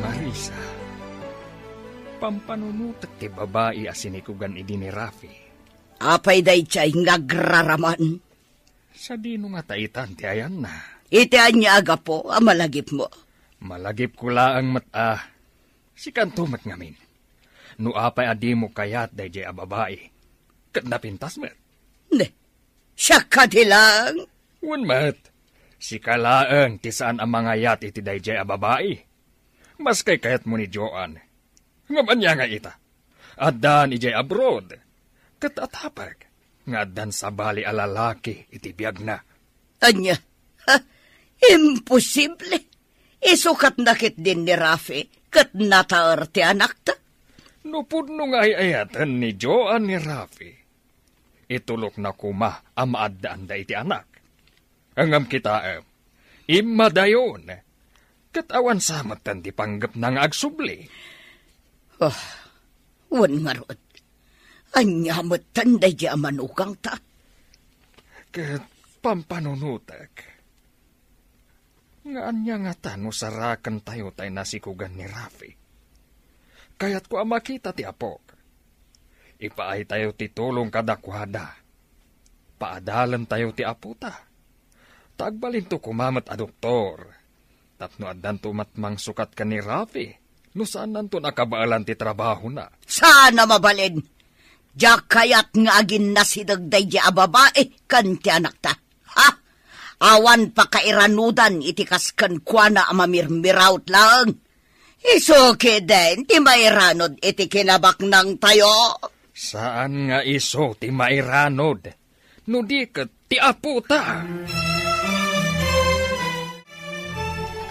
Marisa, pampanunutat ti babae asinikugan idi ni Rafi. Apay day chay ngagraraman. Sa dino nga taitan ti ayan na. Itian niya aga po, malagip mo. Malagip ko laang mata. Si kantumat ngamin. No apay adi mo kayat day jay a babae. Kat napintas met. Ne, siya ka lang. Wan mat. Si kalaang ti saan ang mga yat iti day jay a babae. Mas kay kayat mo ni Joan. Ngaman niya nga ita. Adan ijay abroad. Kat atapag. Nga adan sa bali a lalaki iti biyag na. Anya, imposible. Isukat nakit din ni Rafi. Kat nataar ti anak ta. No pudno nga ayatan ni Joan ni Rafi. Itulok na kuma ang maadaan da iti anak. Angam kita imadayon. Katawan samatan di panggap nang agsubli. Oh, wan nga rod. Anyamot tanday di amanukang ta. Kat pampanunutak. Nga anya nga tano sarakan tayo tayo nasikugan ni Rafi. Kaya't ko makita ti apok. Ipaay tayo ti tulong kadakwada. Paadalan tayo ti aputa. Tagbalin to kumamat a doktor. Tapno adan tumatmang sukat ka ni Rafi. No saan nanto nakabaalan ti trabaho na. Sana mabalin. Diyak kayat nga agin nasidagday di a babae kan ti anak ta. Ha? Awan pa kairanudan itikaskan kwa na amamirmiraut lang. Isuke din, ti mairanod iti kinabak ng tayo. Saan nga iso ti mairanod? No di ka ti aputa.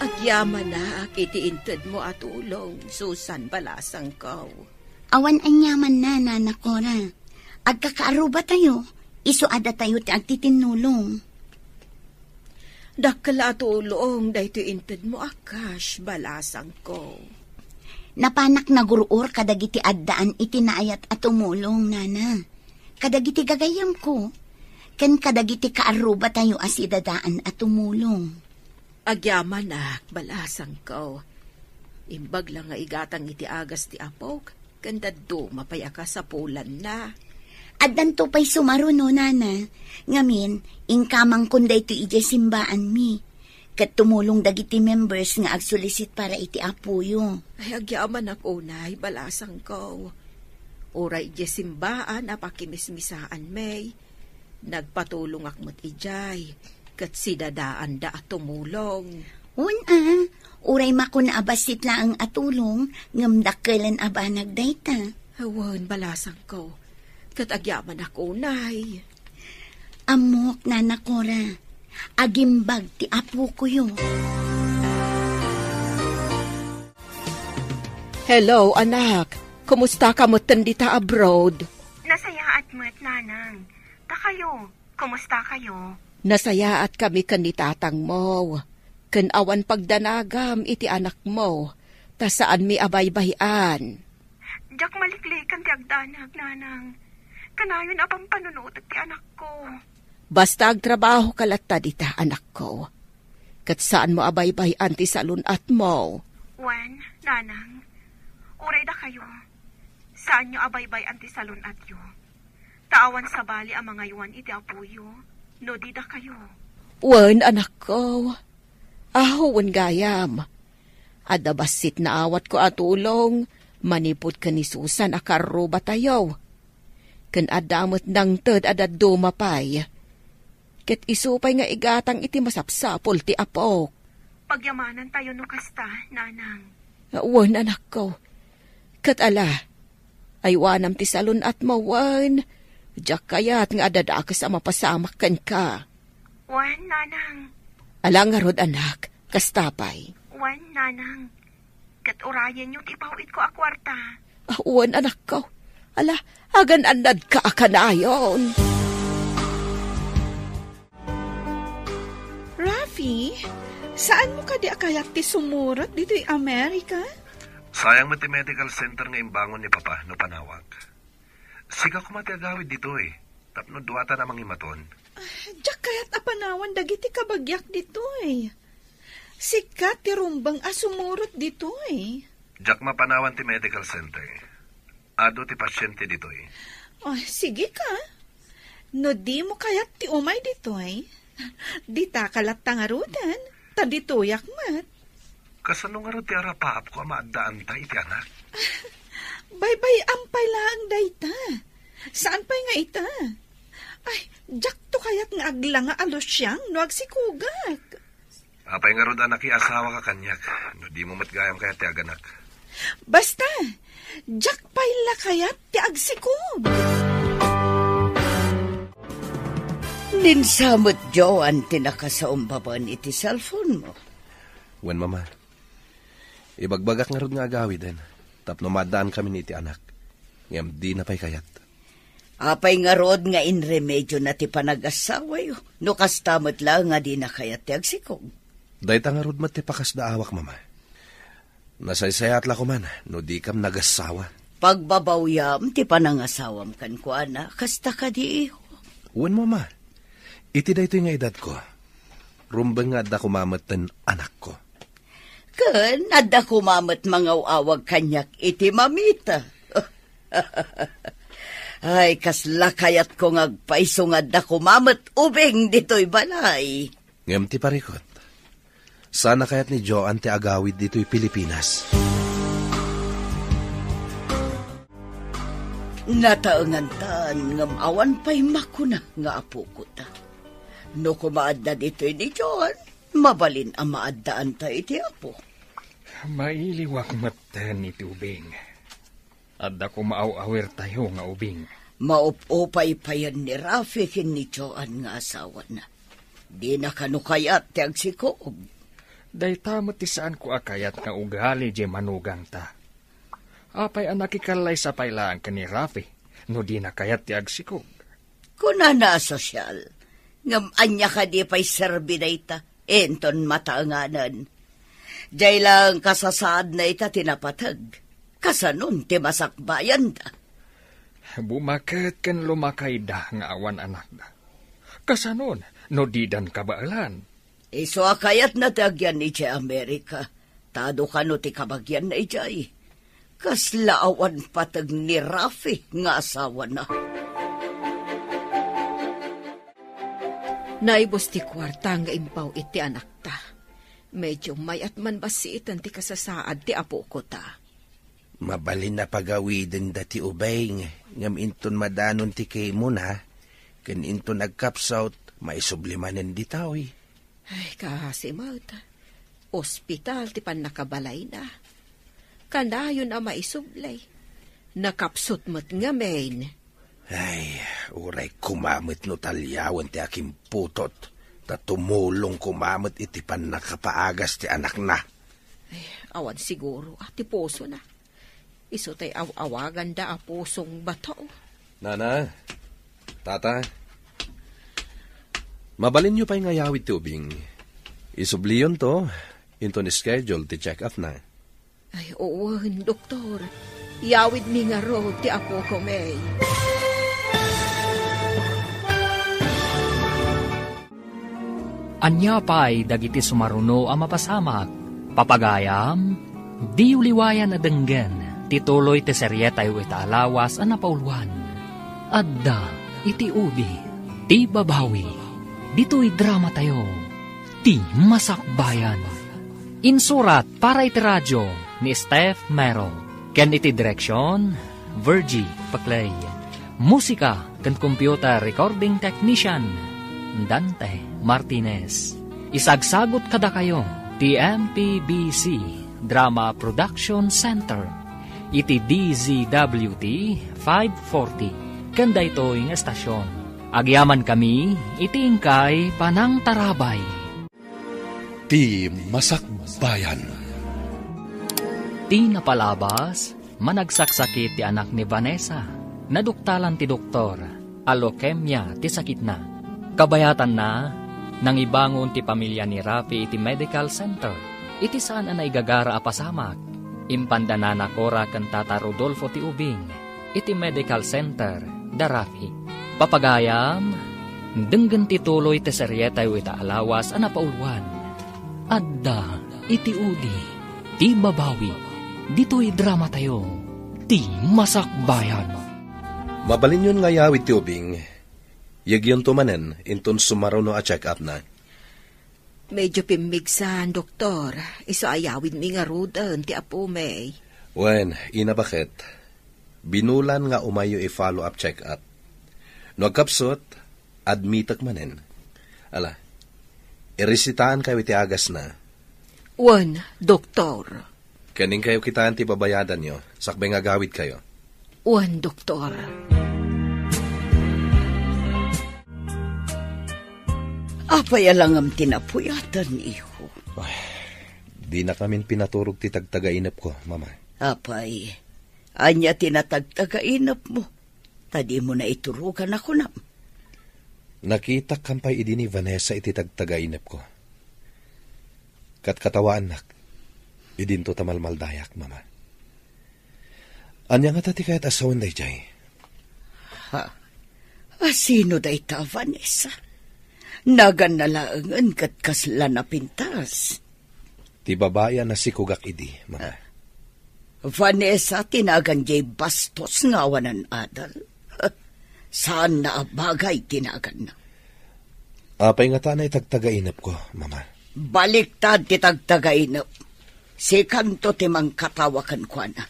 Agyaman na iti inted mo at ulong, Susan Balasang ko. Awan anyaman na, nanakora. Agkakaaruba tayo, isuada tayo ti agtitinulong. Dakala at ulong, dahito inted mo akash, Balasang ko. Napanak na guruor kadagiti addaan itinaayat at tumulong, nana. Kadagiti gagayam ko. Ken kadagiti kaaruba tayo asidadaan at tumulong. Agyaman na, Balasang ko. Imbag lang nga igatang iti agas ti apok. Kanda do mapayaka sa pulan na. Addan to pa'y sumaro no, nana. Ngamin, ingkamang kunday to ije simbaan mi. Kat tumulong dagiti members nga agsulisit para iti apuyo. Ay, agyaman ako na, Balasang ko. Uray ije simbaan, apakimismisaan may. Nagpatulong akmat ijay. Kat sidadaan da at tumulong. Una, uray makuna abasit lang ang atulong, ngamdakalan aba nagdayta. Awan, Balasang ko. Kat agyaman ako, nay. Amok, nanakora. Agimbag ti apo ko yun. Hello, anak. Kumusta ka mo tandita abroad? Nasaya at mo't nanang. Ta kayo, kumusta kayo? Nasaya at kami kanitatang mo. Ken awan pagdanagam iti anak mo, ta saan mi abaybayan. Jak maliklikan ti agdanag, nanang. Kanayon apang panunod ti anak ko. Basta agtrabaho kalatta dita, anak ko. Kat saan mo abaybayan ti salunat mo? Wen, nanang, uray da kayo. Saan nyo abaybay anti salon at yo? Taawan sa bali ang mga yuan iti apuyo. No di da kayo. Wen, anak ko. Wen gayam. Adabasit na awat ko atulong. Manipod ka ni Susan akaruba tayo. Kan adamot ng ted adad dumapay. Ket isupay nga igatang iti masapsapol ti apok. Pagyamanan tayo no kasta, nanang. Wen, anak ko. Ket ala, aywanam ti salon at mawan. Diyak kayat nga adada ka sa mapasamak kan ka. Wen, nanang. Alang nga rod, anak, kastapay. Wen, nanang. Ket urayan yung ipawid ko akwarta. Wen, anak ko. Ala, agan anad ka akanayon. Rafi, saan mo ka di akayat ti sumurot dito Amerika? Sayang mati medical center nga imbangon ni Papa no panawag. Siga ko matiagawid dito Tapno duwata namang imaton. Diyak kayat apanawan dagiti kabagyak dito Sikat ti rumbang asumurot dito Diyak mapanawan ti medical center. Ado ti pasyente dito sige ka. No di mo kayat ti umay dito Di ta kalat tangarudan. Ta dito yakmat. Kasano nga ro ti arapaap ko amaadaan ta iti anak? Bye-bye ampay lang dayta. Saan pa'y nga ita? Ay, jak to kayat nga agla nga alos siyang no agsikugak. Apay nga ro da nakiasawa ka kanyak. No di mo matgayam kaya ti aganak. Basta, jak pa'y la kayat ti agsikug. Ninsamot Joan tinakasaumbaban iti cellphone mo. Wen, mama. Ibagbagak nga ro nga agawid Tapno madaan kami ni iti anak. Ngam di na pa'y kayat. Apay nga rod nga inremedyo na ti panag-asawa no kastamot lang nga di na kayat ti agsikog. Dahita nga rod ti pakas da awak, mama. Nasaysayat la ko man, no di kam nag-asawa. Pagbabawyam ti panangasawam kan ko ana, kasta ka di iho. Wen, mama. Iti da ito nga edad ko. Rumbang nga da kumamatan anak ko. Kan, adda kumamat mga awag kanyak iti mamita. Ay, kasla kayat ko ngagpaiso nga adda kumamat ubing dito'y balay. Ngam ti parikot. Sana kayat ni Joan ti agawid dito'y Pilipinas. Nataangan taan ngam awan pa'y makuna nga apo ko ta. No kumaadda dito'y ni Joan, mabalin ang maaddaan ta iti apo. Mailiwak matan iti ubing. Adda ko maaw-awir tayo nga ubing. Maupupay pa yan ni Rafi kin ni Joan nga asawa na. Di na kanukayat ti agsikog. Day tamot ti saan ko akayat nga ugali di manugang ta. Apay ang nakikalay sa pailaan ka ni Rafi, no di na kayat ti agsikog. Kuna na sosyal, ngam anya ka di pa'y serbi na ita, enton mataanganan. Diyay lang kasasaad na ita tinapatag, kasanon ti masakbayan ta. Bumaket ken lumakay da nga awan anak da. Kasanon, no di dan kabaalan. Iso akayat na tagyan ni Jay Amerika, tado ka no ti kabagyan na ijay. Kaslaawan patag ni Rafi nga asawa na. Naibos ti kwarta nga impaw iti anak ta. Medyo mayat man basiitan ti kasasaad ti apo ko ta. Mabalin na pagawidin dati ubay ngam inton madanon ti kay mo na. Ken inton nagkapsaut maisublimanen di taoy. Ay, kasimot. Ospital ti pan nakabalay na. Kanayon ang maisublay. Nakapsot mo't nga main. Ay, uray kumamit no talyawan ti aking putot. Ta tumulong kumamit iti pan nakapaagas ti anak na. Ay, awan siguro ti puso na. Iso tay awagan da a pusong bato. Nana, tata, mabalin niyo pa'y ngayawid ti ubing. Isubliyon to, into ni schedule ti check up na. Ay, oo, doktor. Yawid mi nga ro, ti apo ko, May. Anya pa'y dagiti sumaruno ang mapasamak. Papagayam, di uliwayan na denggen, tituloy ti seryeta yu itaalawas ang napauluan. Adda, iti ubi, ti babawi, dito'y drama tayo, ti masakbayan. Insurat para iti radyo ni Steph Merrill. Ken iti direksyon, Virgie Paclay. Musika ken computer recording technician, Dante Martinez. Isagsagot kada kayo, TMPBC Drama Production Center. Iti DZWT 540. Kanda ito'y nga estasyon. Agyaman kami, iti ingkay Panang Tarabay. Ti Masakbayan. Ti napalabas, managsaksakit ti anak ni Vanessa. Naduktalan ti doktor, alokemya ti sakit na. Kabayatan na, nang ibangon ti pamilya ni Rafi iti medical center. Iti saan na igagara apasamak. Impanda na kora kan Tata Rodolfo ti ubing. Iti medical center, da Rafi. Papagayam, denggan ti tuloy ti seryeta yu itaalawas ang napauluan. Adda, iti udi, ti babawi, dito'y drama tayo, ti masakbayan. Mabalin yun nga yawit ti ubing. Yagyon tumanen, inton sumaruno a check-up na. Medyo pimigsan, doktor. Iso ayawid mi nga rudan, ti apo, May. Wen, ina bakit? Binulan nga umayo i-follow-up check-up. No agkapsot, admitak manen. Ala, irisitaan kayo iti agas na. Wen, doktor. Kaning kayo kitaan ti babayadan nyo, sakbay nga gawid kayo. Wen, doktor. Apay lang ang tinapuyatan, iho. Di na kamin pinaturog ti tagtagainap ko, mama. Apay, anya tinatagtagainap mo. Tadi mo na iturugan ako na. Nakita kampay idi ni Vanessa iti tagtagainap ko. Katkatawaan nak, idin to tamalmaldayak, mama. Anya nga tati kahit asawan day jay? Ha? Sino day ta, Vanessa? Nagan na laangan kat kasla na pintas. Ti babaya na si kugak idi, mama. Vanessa, tinagan jay bastos nga wanan adal. Saan na abagay tinagan na? Apay nga tanay tagtagainap ko, mama. Baliktad ti tagtagainap. Si kanto timang katawakan ko na.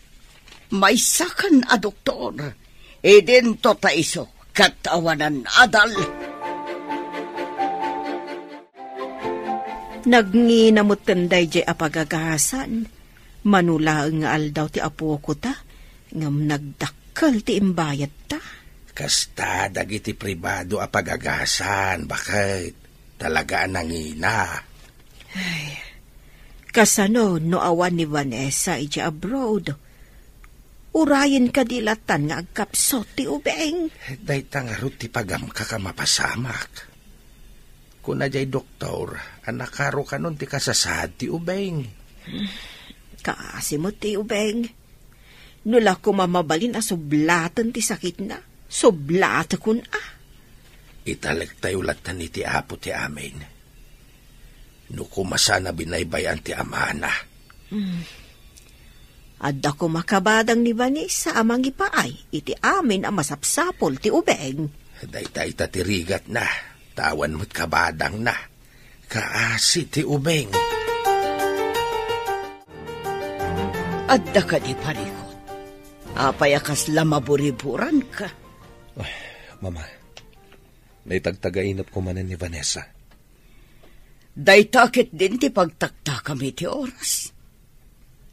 May sakan a doktor. Idin to taiso katawanan adal. Nagnginamot kanday jay apagagasan. Manulaang nga aldaw ti apo ko ta. Ngam nagdakkel ti imbayat ta. Kasta dagiti pribado apagagasan. Bakit? Talaga nangina. Ay, kasano no awan ni Vanessa iti abroad. Urayan kadilatan nga agkapsot ti ubeng. Day tangarot ti pagam kakamapasamak. Kuna jay doktor, anakaro kanon ti kasasad ti ubeng. Kaasi mo ti ubeng. Nula ko mamabalin a sublatan ti sakit na. Sublata kun Italag tayo latan ni ti apo ti amin. Nukumasa na binaybayan ti amana. Adda ko makabadang ni Vanessa amang ipaay. Iti amin ang masapsapol ti ubeng. Day-day tatirigat na. Tawan mo't kabadang na. Kaasi ti ubeng. Adda ka di parikot. Apayakas lamaburiburan ka. Ay, mama, naitagtagainap ko manan ni Vanessa. Daytakit din ti pagtakta kami ti oras.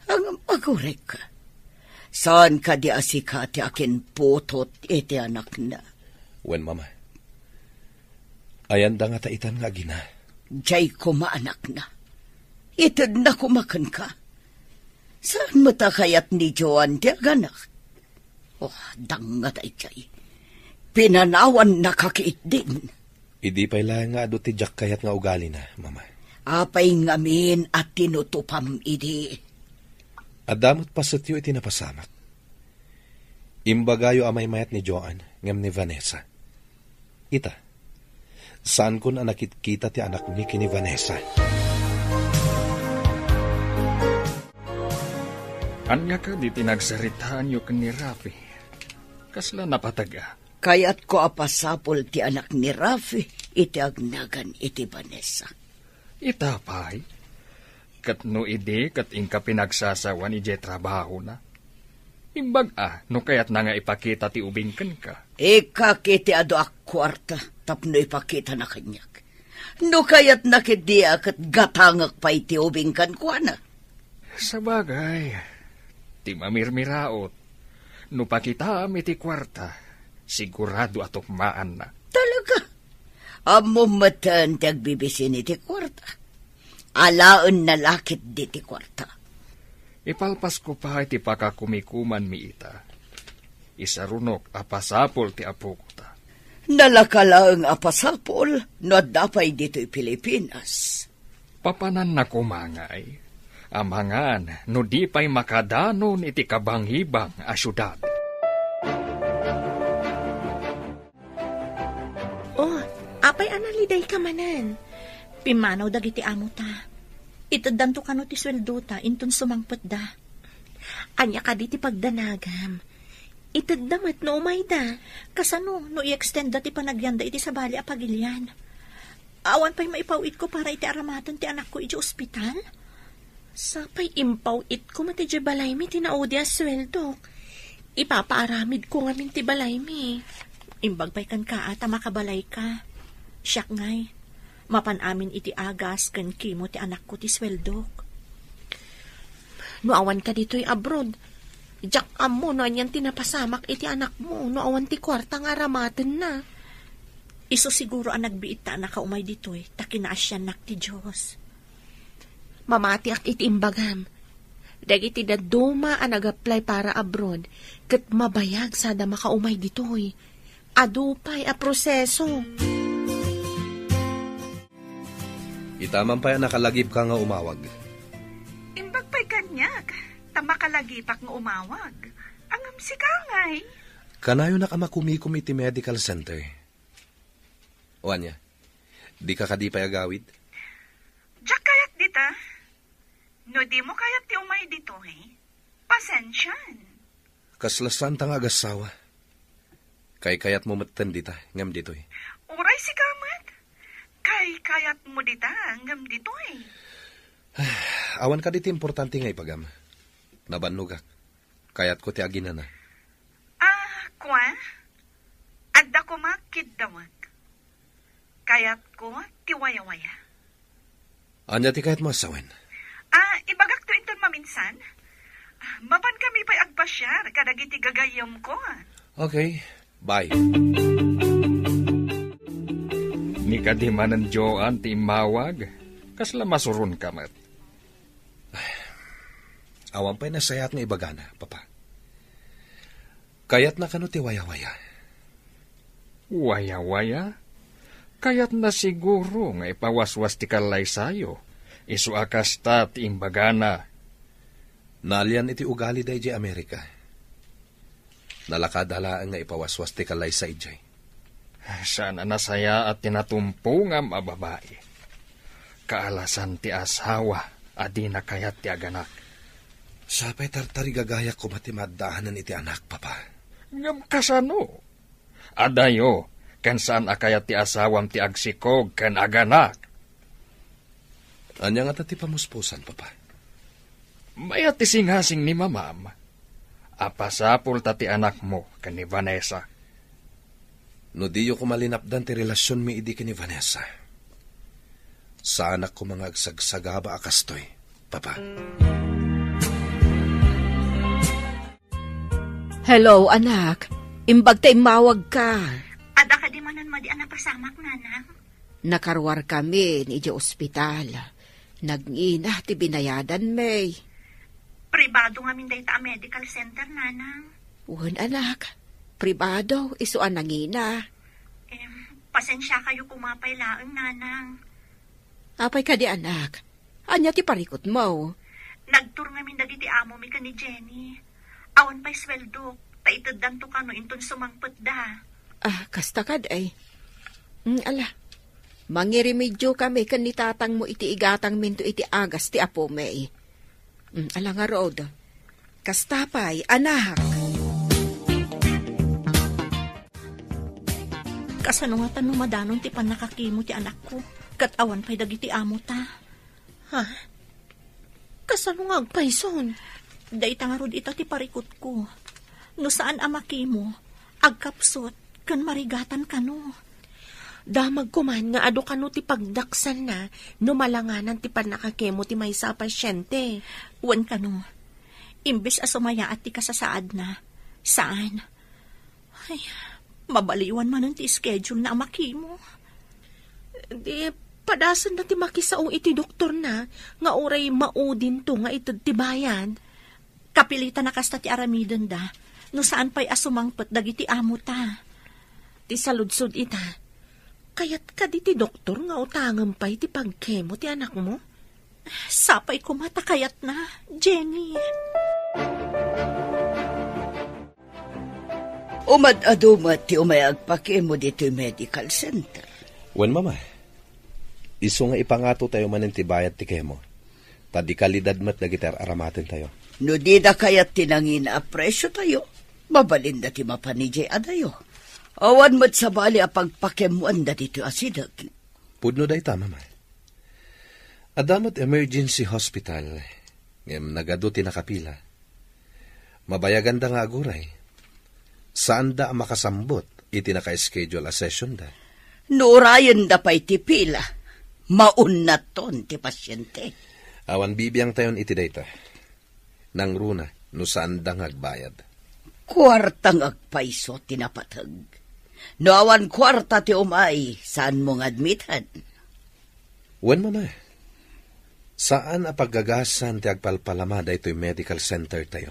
Ang magurek ka. Saan ka di asika ti akin putot iti anak na? Wen, mama. Ayan da nga taitan nga gina. Diyay kumaanak na. Itad na kumakan ka. Saan matakayat ni Joan ti aganak? Oh, dang nga tayo. Pinanawan na kakiit din. Idi pa'y lang nga ado ti Jack kayat nga ugali na, mama. Apay ngamin at tinutupam idi. Adamot pasatyo iti napasamak. Imbagayo amay mayat ni Joan, ngam ni Vanessa. Ita, saan ko na nakikita ti anak mi kini Vanessa? Anya ka di tinagsaritaan yu ni Rafi. Kasla napataga. Kayat ko apasapol ti anak ni Rafi, iti agnagan iti Vanessa. Itapay. Kat no ide, kat ingka pinagsasawan ije trabaho na. Imbag no kayat na nga ipakita ti ubingken ka. Ika kiti ado ak kwarta, tapno ipakita na kanyak. No kayat nakidia kat gatangak pa iti ubingkan ko na. Sabagay, ti mamirmiraot. No pakita iti kwarta, sigurado atok maan na. Talaga? Amo matan ti agbibisin iti kwarta. Alaan na lakit di ti kwarta. Ipalpas ko pa iti pakakumikuman mi ita. Isarunok apasapol ti apo ko ta. Nalakalaang apasapol no dapay dito'y Pilipinas. Papanan na kumangay. Amangan no di pa'y makadanon iti kabanghibang a syudad. Oh, apay analiday ka manan. Pimanaw dagiti amo ta. Itaddanto ka no ti sweldo ta, intun sumangpot da. Anya ka di ti pagdanagam. Itaddamat no umay da. Kasano no i-extend da ti panagyanda iti sabali a pagilyan. Awan pa'y maipawit ko para iti aramatan ti anak ko iti ospital. Sapay impawit ko mati di balay mi tinaudi a sweldo. Ipapaaramid ko ngamin ti balay mi. Imbag pa'y kan ka ata makabalay ka. Siyak ngay. Mapan amin iti agas kan kimo ti anak ko ti sweldok. No awan ka dito'y abroad. Jak amo no anyan tinapasamak iti anak mo. No awan ti kwarta nga ramaten na. Iso siguro ang nagbiit ta anak ka umay dito'y takinaasyan nak ti Diyos. Mamati ak iti imbagam. Dagiti daduma ang nag-apply para abroad. Kat mabayag sada makaumay dito'y. Adupay a proseso. Itaman pa nakalagip ka nga umawag. Imbag pa'y kanyak, tamakalagipag nga umawag. Angam si kangay. Kanayo na ka makumikum iti medical center. O anya, di ka kadi pa'y agawid? Diyak kayat dita. No di mo kayat ti umay dito pasensyan. Kaslasan tang agasawa. Kay kayat mo matan dita, ngam dito Uray si kamat. Kay kayat mo dita, ngam dito Awan ka diti importante nga ipagam. Nabanugak. Kayat ko ti agina na. Kwa? Adda ko makid dawag. Kayat ko ti waya-waya. Anya ti kayat mo asawen? Ibagak to inton maminsan. Mapan kami pa'y agpasyar, kadagiti gagayam ko. Okay, bye. Ni kadimanan Joan ti mawag, kasla masurun kamat. Awan pa'y nasayat nga ibagana, papa. Kayat na kano ti waya-waya. Waya-waya? Kayat na siguro nga ipawaswas ti kalay sayo. Isu akas ta ti imbagana. Nalian iti ugali day di Amerika. Nalakadalaan nga ipawaswas ti kalay sa ijay. Sana nasaya at tinatumpungam a babae. Kaalasan ti asawa, adi na kayat ti aganak. Sapay tartari gagaya ko matimadaanan iti anak, papa. Ngam kasano? Adayo, kan saan akayat ti asawam ti agsikog kan aganak. Anya nga ti pamuspusan, papa? Mayat ti singhasing ni mamam. Apasapul ta ti anak mo kan ni Vanessa. No diyo ko malinapdan ti relasyon mi idi ni Vanessa. Sa anak ko mga agsagsagaba akastoy, papa. Hello, anak. Imbag tayo mawag ka. Ada ka di manan mo di anapasamak, nanang? Nakarwar kami ni di ospital. Nag-ina ti binayadan, May. Pribado nga min dayta medical center, nanang. Uwan, anak. Pribado, isuan nangina. Pasensya kayo kumapay laang, nanang. Apay ka di anak. Anya ti parikot mo. Nagtur ngamin dagiti amo mi ka ni Jenny. Awan pa'y sweldo. Taitad danto ka no inton sumangpet da. Kasta kad ay. Ala. Mangirimedyo kami kan ni tatang mo iti igatang minto iti agas ti apo may. Ala nga rood. Kasta pa'y anak. Kasano nga tanong madanon ti panakakimo ti anak ko. Kat awan pa'y dagiti amo ta. Ha? Kasano nga agpayson? Dayta nga rod ita ti parikot ko. No saan amakimo, agkapsot, kan marigatan kano. Damag kuman nga ado kano ti pagdaksan na, no malanganan ti panakakemo ti maysa pasyente. Wan kano, imbes asumaya at ti kasasaad na. Saan? Ay, mabaliwan man ti schedule na amakimo. Di, padasan na ti makisaong iti doktor na, nga oray maudin to nga itad ti bayan. Kapilitan na kasta ti aramidon da, no saan pa'y asumangpet dagiti amo ta. Ti saludsod ita, kayat ka di ti doktor nga utangam pa'y ti pagkemo ti anak mo? Sapay kumata kayat na, Jenny. Umad-adumat ti umayag pakemo dito medical center. Wen mama, iso nga ipangato tayo manin ti bayad ti kemo. Tadi kalidad mat nagitar aramatin tayo. No di da kayat tinangin a presyo tayo, mabalinda ti mapanijay adayo. Awan mat sa bali a pagpakemuan da dito asidag. Pudno day ta, mama. Adamat emergency hospital, ngem nagado ti nakapila. Mabayagan da nga aguray. Saan da makasambot iti naka-schedule a session da? Nurayan da pa'y ti pila, maunat ton ti pasyente. Awan bibiyang tayon iti data. Nang runa, no saan da nga agbayad. Kwartang agpaiso tinapatag. No awan kwarta ti umay, saan mong admitan? Wen mama, saan a paggagasan ti agpalpalama da ito'y medical center tayo?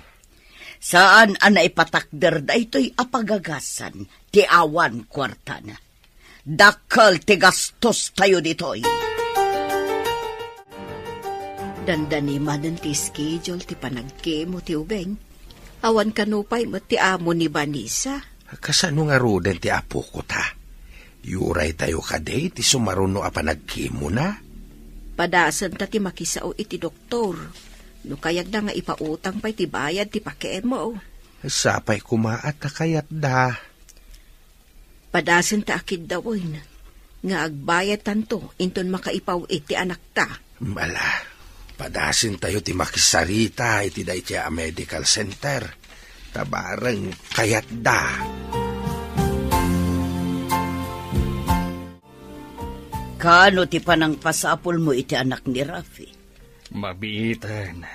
Saan ang naipatakder da ito'y apagagasan ti awan kwarta na? Dakal ti gastos tayo dito'y. Dandani manan ti schedule ti panagkemo ti ubeng. Awan kanupay mo ti amo ni Vanessa. Kasano nga roden ti apo ko ta? Yuray tayo kaday ti sumaruno a panagkemo na? Padasan ta ti makisao iti doktor. No kayag na nga ipautang pa'y ti bayad ti pakemo. Sapay kumaat na kayat da. Padasan ta akid dawin. Nga agbayad tanto inton makaipaw iti anak ta. Mala. Padasin tayo ti makisarita iti day ti a medical center. Tabarang kayat da. Kano ti panang pasapol mo iti anak ni Rafi? Mabiitan.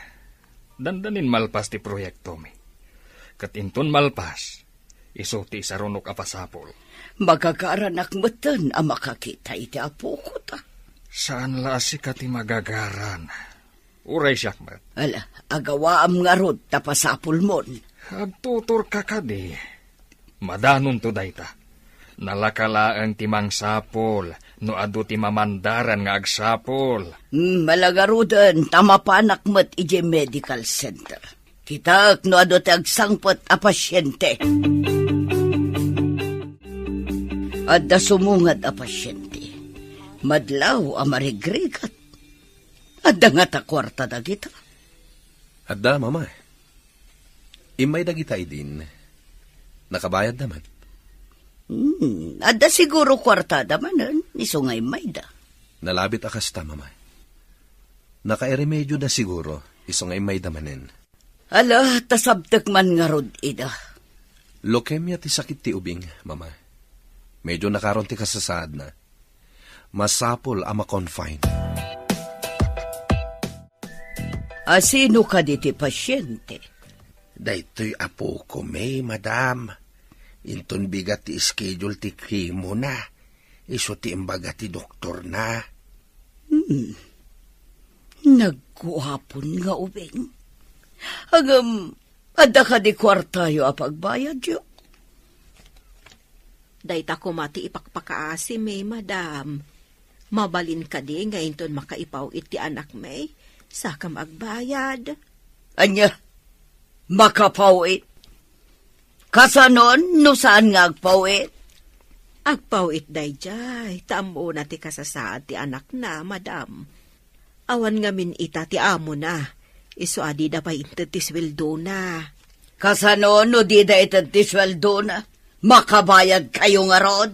Dandanin malpas ti proyekto mi. Katinton malpas, iso ti sarunok a pasapol. Magagaranak matan ang makakita iti apo ko ta. Saan lasi ka ti magagaran? Uray siyak mat. Ala, agawaam nga rod tapasapol mon. Agtutor ka kadi. Madanon to dayta. Nalakalaan ti mangsapol, no adu ti mamandaran nga agsapol. Malagarudan, tamapanak mat ije medical center. Kitak no adu ti agsangpot a pasyente. Adda sumungad a pasyente. Madlaw a marigrigat. Adda nga ta kwarta da kita. Adda, mama. Imay da kita din. Nakabayad naman. Adda siguro kwarta da manan. Iso nga imay da. Nalabit akas ta, mama. Nakairemedyo na siguro. Iso nga imay da manin. Ala, tasabtek man nga rod ida. Leukemia ti sakit ti ubing, mama. Medyo nakaroon ti kasasaad na. Masapol ama confine. Sino ka diti pasyente? Daytoy apo ko may, madam. Inton bigat ti schedule ti kimo na. Iso ti imbaga ti doktor na. Nagkuhapon nga ubing. Agam, adda ka di kwartayo a pagbayad yo. Dayta ko mati ipakpakaasi may madam. Mabalin ka di ngayon ton makaipaw iti anak may, saka magbayad. Anya, makapawit. Kasanon, no saan nga agpawit? Agpawit dayjay, tamo na ti kasasaad ti anak na, madam. Awan ngamin ita ti amo na, iso adi da pa inted ti sweldo na. Kasanon, no di da ited ti sweldo na, makabayad kayo nga rod?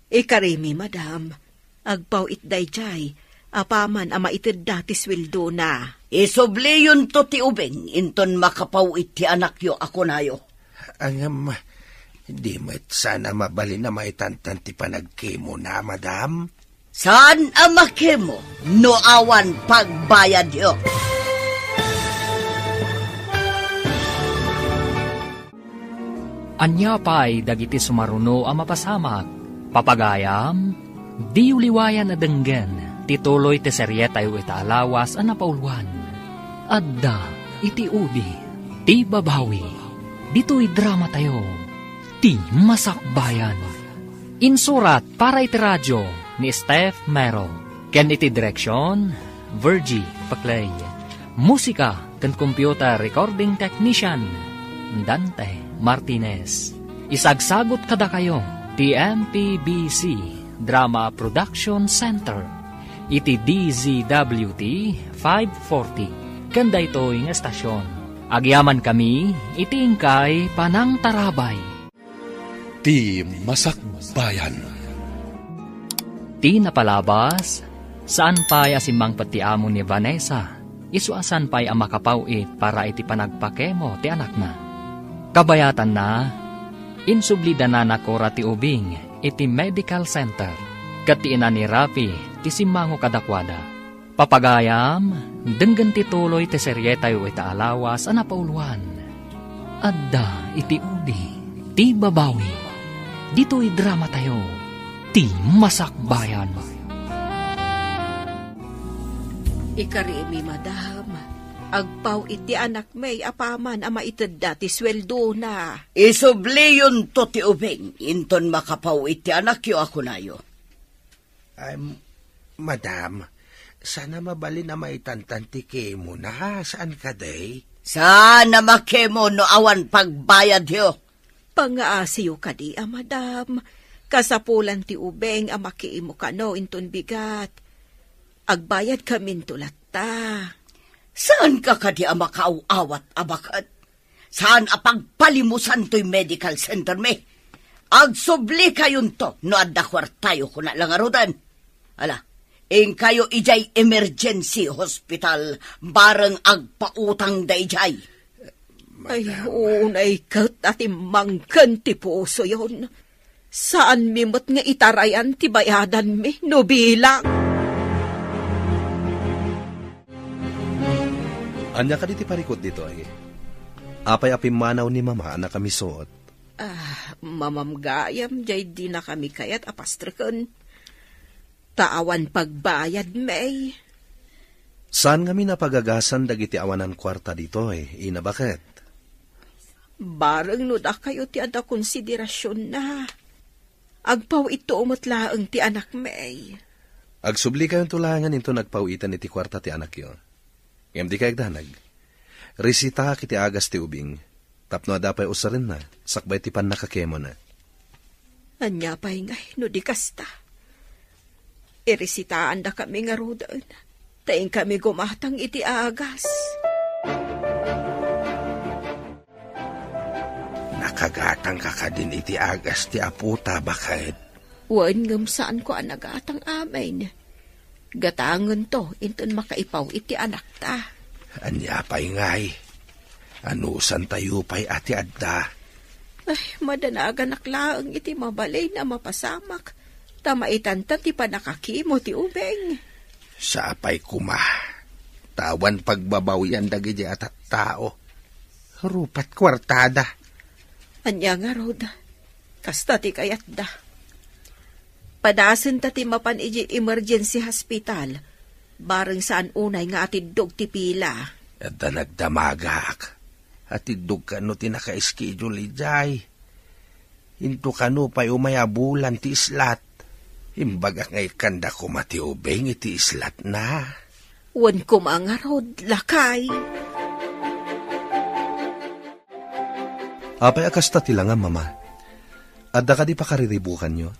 Ikarimi, madam, agpawit dayjay, apaman ama ited da ti sweldo na. Isubli yun to ti ubing, inton makapawit ti anak yo ako nayo. Angam, di mo't sana mabali na maitantan ti panagkimo na, madam. Saan ang makimo? No awan pagbayad yo. Anya pa'y dagiti sumaruno ang mapasamak. Papagayam, di uliwayan na denggen, tituloy ti serye tayo itaalawas ang napauluan. Adda, iti udi, ti babawi, dito'y drama tayo, ti masakbayan. Insurat para iti radyo ni Steph Mero. Ken iti direksyon, Virgie Paclay. Musika ken computer recording technician, Dante Martinez. Isagsagot kada kayo, ti MPBC Drama Production Center. Iti DZWT 540. Kanda ito'y nga estasyon. Agyaman kami, iti ingkay Panang Tarabay. Ti Masakbayan. Ti napalabas, saan pa'y asimang patiamo ni Vanessa, isuasan pa'y ang makapawit para iti panagpakemo ti anak na. Kabayatan na, insublida na nakora ti ubing iti medical center, katiinan ni Rafi ti simango kadakwada. Papagayam, denggan ti tuloy ti serye tayo itaalawas ang napauluan. Adda iti udi, ti babawi. Dito'y drama tayo, ti masakbayan. Ikarimi, madam. Agpaw iti anak may apaman ama ited dati sweldo na. Isubli yun to ti ubing, inton makapaw iti anak yo ako nayo. Madam, sana mabali na maitantan ti kemo na. Saan ka day? Sana makemo no awan pagbayad yo. Pangaasiyo ka di, madam. Kasapulan ti ubeng amakiimo ka no inton bigat. Agbayad kamin tulat ta. Saan ka kadi makauawat abakat? Saan apagpalimusan to'y medical center me? Agsubli kayon to no adda kwartayo ko na lang arudan. Ala, ing kayo ijay emergency hospital bareng agpautang da ijay. Ay, unay kat at imangkan ti puso yun. Saan mimot nga itarayan ti bayadan mi, no bilang? Anya ka di ti parikot dito ay. Apay-apim manaw ni mama na kami suot. Mamamgayam, jay di na kami kayat apastrakan. Taawan pagbayad may. Saan kami napagagasan dagiti awanan kwarta dito ay, ina bakit? Barang no da kayo ti ada konsiderasyon na. Agpaw ito umutlaang ti anak may. Agsubli kayong tulangan into nagpawitan iti kwarta ti anak yo. Ngem di kayag danag. Risita kiti agas ti ubing. Tapno adapay usarin na, sakbay ti pan nakakemo na. Anya pa'y ngay, no di kasta. Irisitaan da kami nga rodan. Taing kami gumatang iti agas. Nakagatang ka ka din iti agas ti aputa, bakit? Wan ngam saan ko ang nagatang amin. Gatangan to, inton makaipaw iti anak ta. Anya pa'y ngay. Anusan tayo pa'y ati adda. Ay, madanagan naklaang iti mabalay na mapasamak. Tamaitan ta ti panakakimo ti ubeng. Sa apay kuma. Tawan pagbabawian dagiti at tao. Rupat kwartada. Anya nga rod, kasta ti kayat da. Padasen ta ti mapan iji emergency hospital, bareng saan unay nga atidog ti pila. At da nagdamagak, atidog ka no ti naka-schedule ijay. Into ka no pa'y umayabulan ti islat. Imbaga ngay kanda ko mati ubing iti islat na. Wan ko mangarod, lakay. Apay akasta tila nga, mama. Adda ka di pa kariribukan nyo?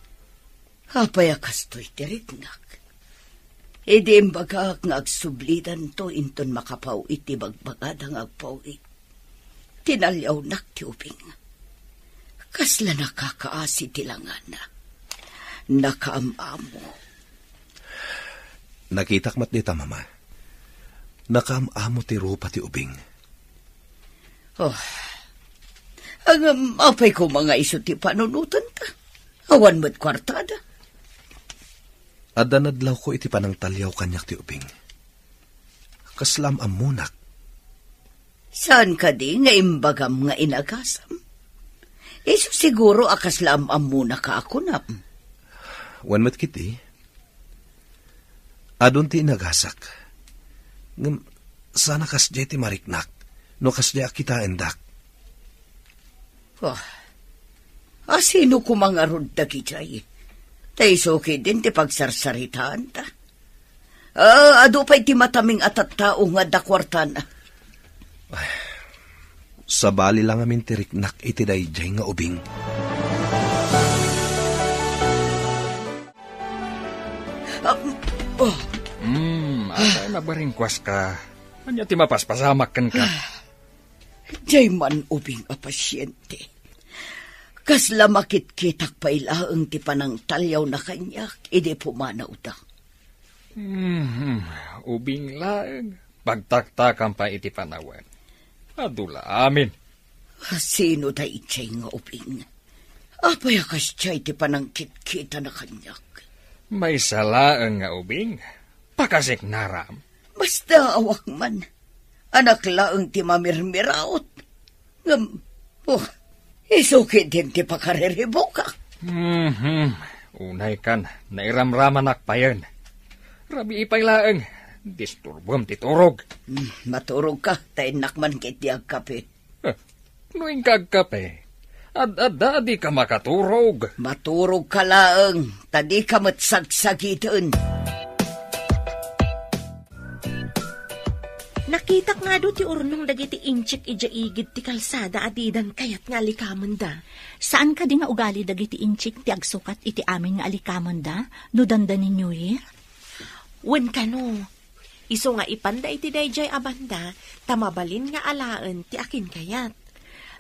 Apay akasto'y tirignak. Idi imbaga nga agsublidan to inton makapaw iti bagbagadang agpawit. Tinalyaw nak ti ubing. Kasla nakakaasi tilangan na. Nakaamamo. Nakitak mat dita, mama. Nakaamamo ti rupa ti ubing. Oh, ang apay ko mga iso ti panunutan ta. Awan mo't kwartada. Adda nadlaw ko iti panang talyaw kanyak ti ubing. Kaslam amunak. Saan ka di nga imbagam nga inagasam? Iso siguro akaslam amunak ka ako na. Wan mat kiti. Adun ti inagasak. Ngam, sana kasdya ti mariknak. No kasdya kita endak. Oh, asino ko mga rudagi jay? Tay soki din ti pagsarsaritaan ta. Ado pa'y ti mataming atattao nga dakwartan. Sa bali lang amin ti riknak iti dayjay nga ubing. Atay mabaringkwas ka. Anya ti mapaspasamak kan ka. Jay man ubing a pasyente. Kasla makit-kitak pa ilaang ti panang talyaw na kanyak, ide pumanaw da. Ubing lang. Pagtaktakan pa iti panawan. Adula amin. Sino da itchay nga ubing? Apay akas chay ti panang kit-kita na kanyak. May salaan nga ubing. Pakasik naram. Basta awak man. Anak laang ti mamirmiraot. Isuki din ti pakariribo ka. Unay kan, nairamramanak pa yan. Rabi ipay laang, disturbom ti turog. Maturog ka, tayo nakman kit di agkape. Nuing kagkape, ad di ka makaturog. Maturog ka laang, tadi ka matsagsagitan. Nakitak nga do ti urnong dagiti inchik ijaigid ti kalsada adidan kayat nga alikamon da. Saan ka di nga ugali dagiti inchik ti agsukat iti amin nga alikamon da? No danda ni New Year? Wen ka no. Iso nga ipanda iti dayjay abanda, tamabalin nga alaan ti akin kayat.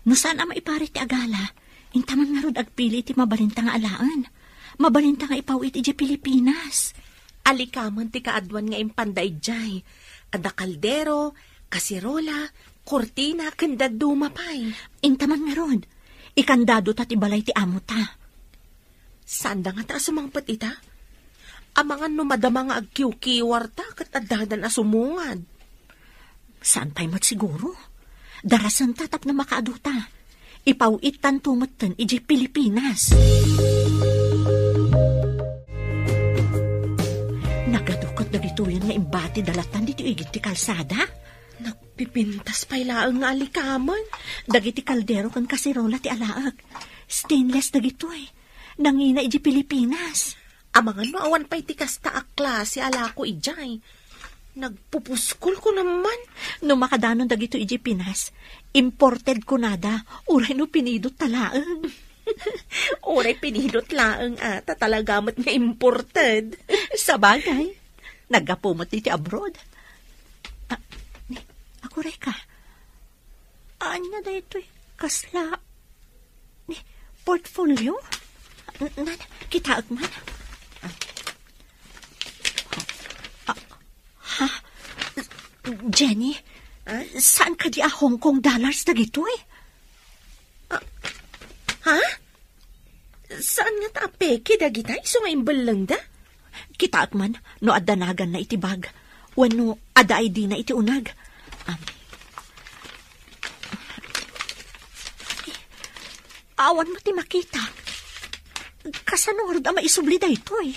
No saan ama ipari ti agala? Intaman nga rod agpili ti mabalinta nga alaan. Mabalinta nga ipawit iti Pilipinas. Alikamon ti kaadwan nga impanda ijay. Ada kaldero, kasirola, kortina, kanda dumapay. Intaman nga rod. Ikandado ta ti balay ti amo ta. Saan da nga ta sumangpat ita? Amangan no madama nga agkiw-kiwar ta kat adadan asumungad. Saan pa'y mat siguro? Darasan tatap na makaaduta. Ipawit tan tumatan iji Pilipinas. Nagadukat na dito yan nga imbati dalatan dito igit ti kalsada. Nagpipintas pa'y laang nga alikaman. Dagiti kaldero kan kasirola ti alaag. Stainless na gito eh. Nangina iji Pilipinas. Amangan no awan pa'y ti kasta akla si alako ijay. Nagpupuskol ko naman. No makadanon dagito iji Pinas, imported ko nada. Uray no pinidot talaang. Uray pinidot laang ata talagamat nga imported. Sa bagay, nagapumot diti abroad. Ako reka. Anya da ito'y kasla. Portfolio? Kita agman. Ha? Jenny, saan ka di Hong Kong dollars na gito eh? Ha? Saan nga ta peke da gita? Iso nga imbalang da? Kita akman, no adanagan na itibag. Wano ada ID na iti unag. Awan mo ti makita. Kasanord ang maisubli da ito eh.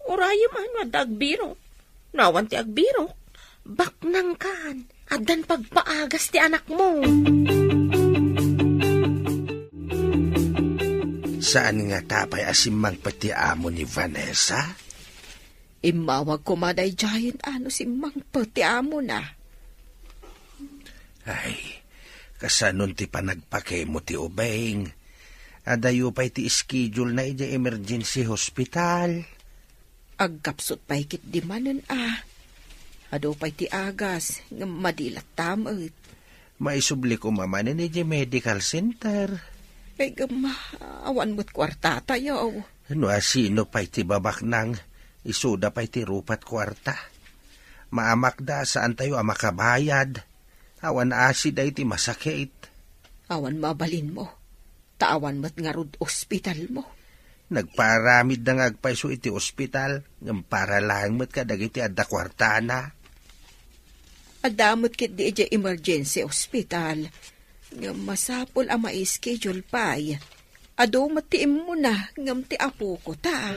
Uraya man, wadagbiro. Nawan ti agbiro. Baknang kan. Adan pagpaagas ti anak mo. Saan nga tapay asimang pati amo ni Vanessa? Imawag ko maday giant si Mang pati amo na. Ay, kasanon ti panagpake mo ti ubeng. Adayo pa iti schedule na iti emergency hospital. Agkapsot pa ikit di manon Ado pa iti agas, nga madilat tamot. Maisubli ko mamanin iti medical center. Ay awan mo't kwarta tayo. Ano sino pa iti babak nang isuda pa iti rupat kwarta. Maamak da saan tayo makabayad. Awan asida iti masakit. Awan mabalin mo. Taawan mo't nga rod ospital mo. Nagparamid na ngagpaiso iti ospital. Ngam para lang mo't kadag iti adda kwarta na. Adamot kit di iti emergency hospital. Nga masapol ang ma-schedule pa'y. Ado matiim mo na ngam ti apo ko ta.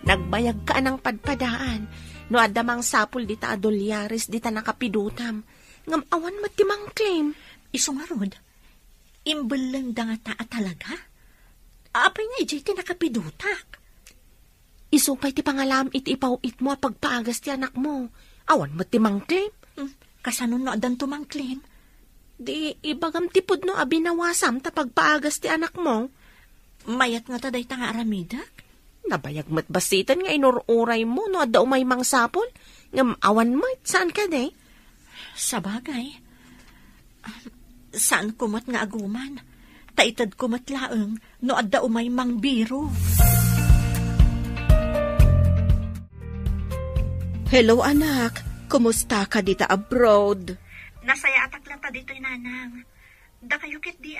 Nagbayag ka ng padpadaan. No adamang sapul dita adolyares dita nakapidutam. Ngam awan matimang claim. Iso nga rod, imbel lang da nga taa talaga? Apay nga ijay ti nakapidutak. Iso pa'y ti pangalam iti ipawit mo pagpaagas ti anak mo. Awan matimang claim. Kasanon no adan tumang claim? Di ibagam tipod no abinawasam ta pagpaagas ti anak mo. Mayat nga taday ta nga aramidak? Nabayag mat basitan nga inururay mo no adda umay mang sapol. Ngam awan mo, saan ka de? Sa bagay. Saan kumat nga aguman? Taitad kumat laeng no adda umay mang biro. Hello anak, kumusta ka dita abroad? Nasaya atak lang ta dito'y nanang. Da kayo kit di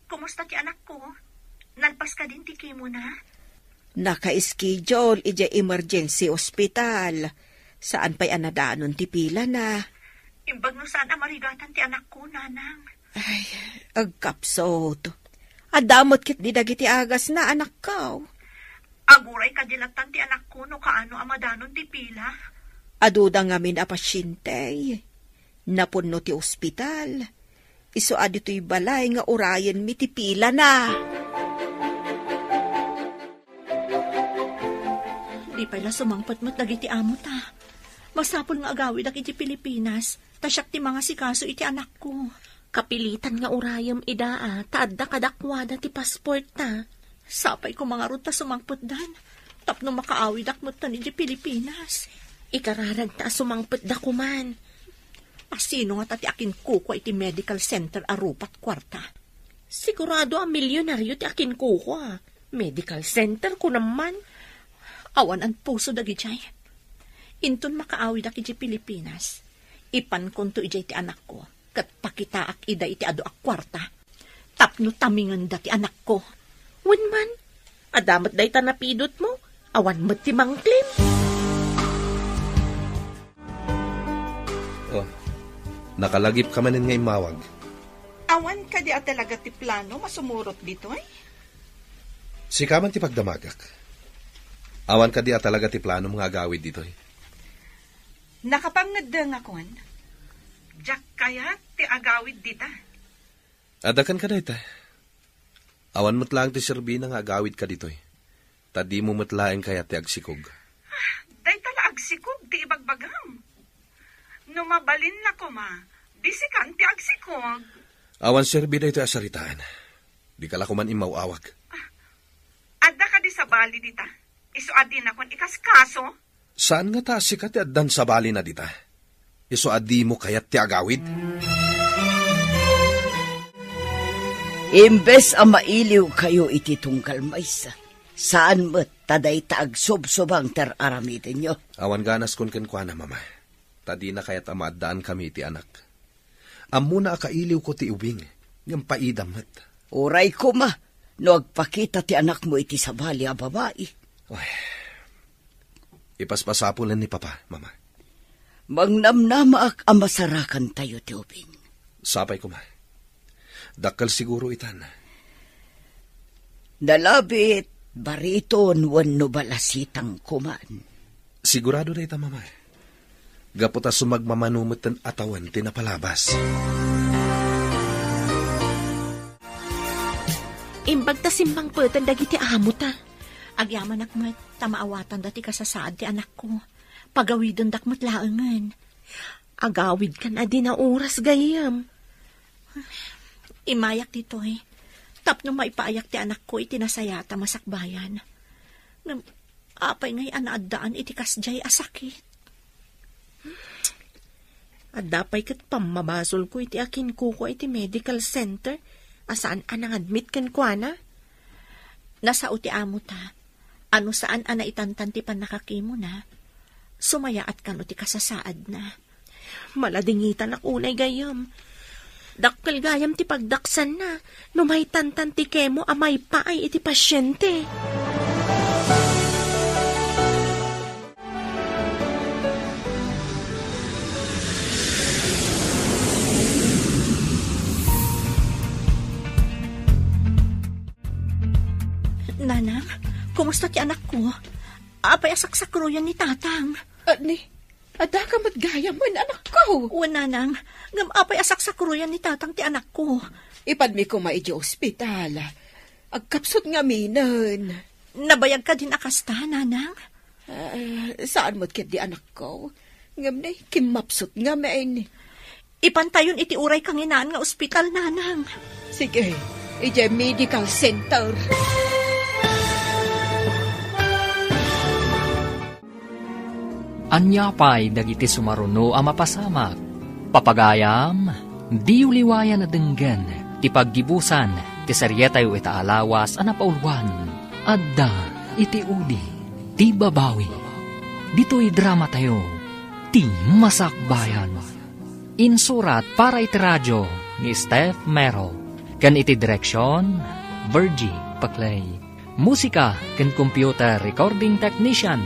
Kumusta ti anak ko? Nalpas ka din ti kimo na? Naka-schedule ija emergency hospital. Saan pa'y anadaanon ti pila na? Imbag no saan amarigatan ti anak ko, nanang. Ay, agkapsot. Adamot kit di dagiti agas na anak ko. Aguray kadilatan ti anak ko no kaano amadanon ti pila. Aduda ngamin a pasyente. Napunno ti ospital. Iso adito'y balay nga urayan mi ti pila na. Di pala sumangpat mo't dagiti amo ta. Masapol nga agawid ak iti Pilipinas. Tasyak ti mga sikaso iti anak ko. Kapilitan nga urayam idaa. Taadda kadakwada ti pasport ta. Sapay ko mga ruta sumangpot dan. Tapno makaawid ak mo't tan iti Pilipinas. Ikararag ta sumangpot da kuman. Asino nga tati akin kuko iti medical center arupat kwarta. Sigurado ang milyonaryo ti akin kuko Medical center ko naman. Awan ang puso dagi jay. Inton makaawid ak iti Pilipinas. Ipan konto ijay ti anak ko. Kat pakita ak ida iti ado ak kwarta. Tapno tamingan da ti anak ko. Wenman, adamat day tanapidot mo. Awan mo ti mangklim. Oh, nakalagip ka manin ngay mawag. Awan ka di talaga ti plano masumurot dito Si kaman ti pagdamagak. Awan ka di talaga ti plano mga agawid dito Nakapangad nga kon. Jack kaya ti agawid dita. Adakan ka na ita. Awan mo't lang ti Serbina nga agawid ka dito Tadi mo matlaeng kaya ti agsikog. Day tala agsikog ti ibagbagam. Numabalin na ko di si kan ti agsikog. Awan Serbi na ito asaritaan. Di ka la kuman imawawag. Adda ka di sa bali dita. Iso adi na kon ikaskaso. Saan nga ta sikat ti addan sa bali na dita? Iso adi mo kayat ti agawid? Imbes ang mailiw kayo iti tungkal maysa. Saan mo't taday taag subsubang ter-aramidin nyo? Awan ganas kun kenkwa na, mama. Tadi na kaya't amadaan kami iti anak. Amuna akailiw ko ti ubing, ngam paidamat. Uray ko ma, no agpakita ti anak mo iti sabali a babae. Ay, ipaspasapulan ni papa, mama. Magnamnama ak amasarakan tayo ti ubing. Sapay ko ma. Dakal siguro itan. Dalabit, bariton, wano balasitang kuman. Sigurado na ita, mama. Gaputa sumagmamanumot ng atawan tinapalabas. Imbag ta simbang putan dagiti amo ta. Agyaman akmat, tamaawatan dati ka sa saad ti anak ko. Pagawidon dakmat laangan. Agawid ka na di na oras gayam. Imayak dito eh. Tapno maipaayak ti anak ko iti nasayata masakbayan. Apay ngay anaadaan iti kasjay asakit. Adapay kat pamabasol ko iti akin kuko iti medical center. Asaan anang admit kan ko na? Nasa uti amo ta. Ano saan ana itantan ti panakakimo na? Sumayaat kan uti kasasaad na. Maladingitan ak unay gayam. Dakkel gayam ti pagdaksan na. Numay tantan ti kemo amay paay iti pasyente. Nanang, kumusta ti anak ko? Apay asaksakruyan ni tatang. Ani, ada ka matgaya mo anak ko. O nanang, ngam apay asaksakruyan ni tatang ti anak ko. Ipadmi ko maiti ospital. Agkapsot nga minan. Nabayag ka din akasta, nanang? Saan mo't kit di anak ko? Ngam na, kimapsot nga main. Ipantayon iti uray kang inaan nga ospital, nanang. Sige, iti medical center. Anyapay dagiti sumaruno a mapasamak. Papagayam, di uliwayan na denggan, ti paggibusan, ti saryetayo ita alawas a napaulwan. Adda, iti udi, ti babawi. Dito'y drama tayo, ti masakbayan. Insurat para iti radyo ni Steph Mero. Kan iti direksyon, Virgie Paclay. Musika kan computer recording technician,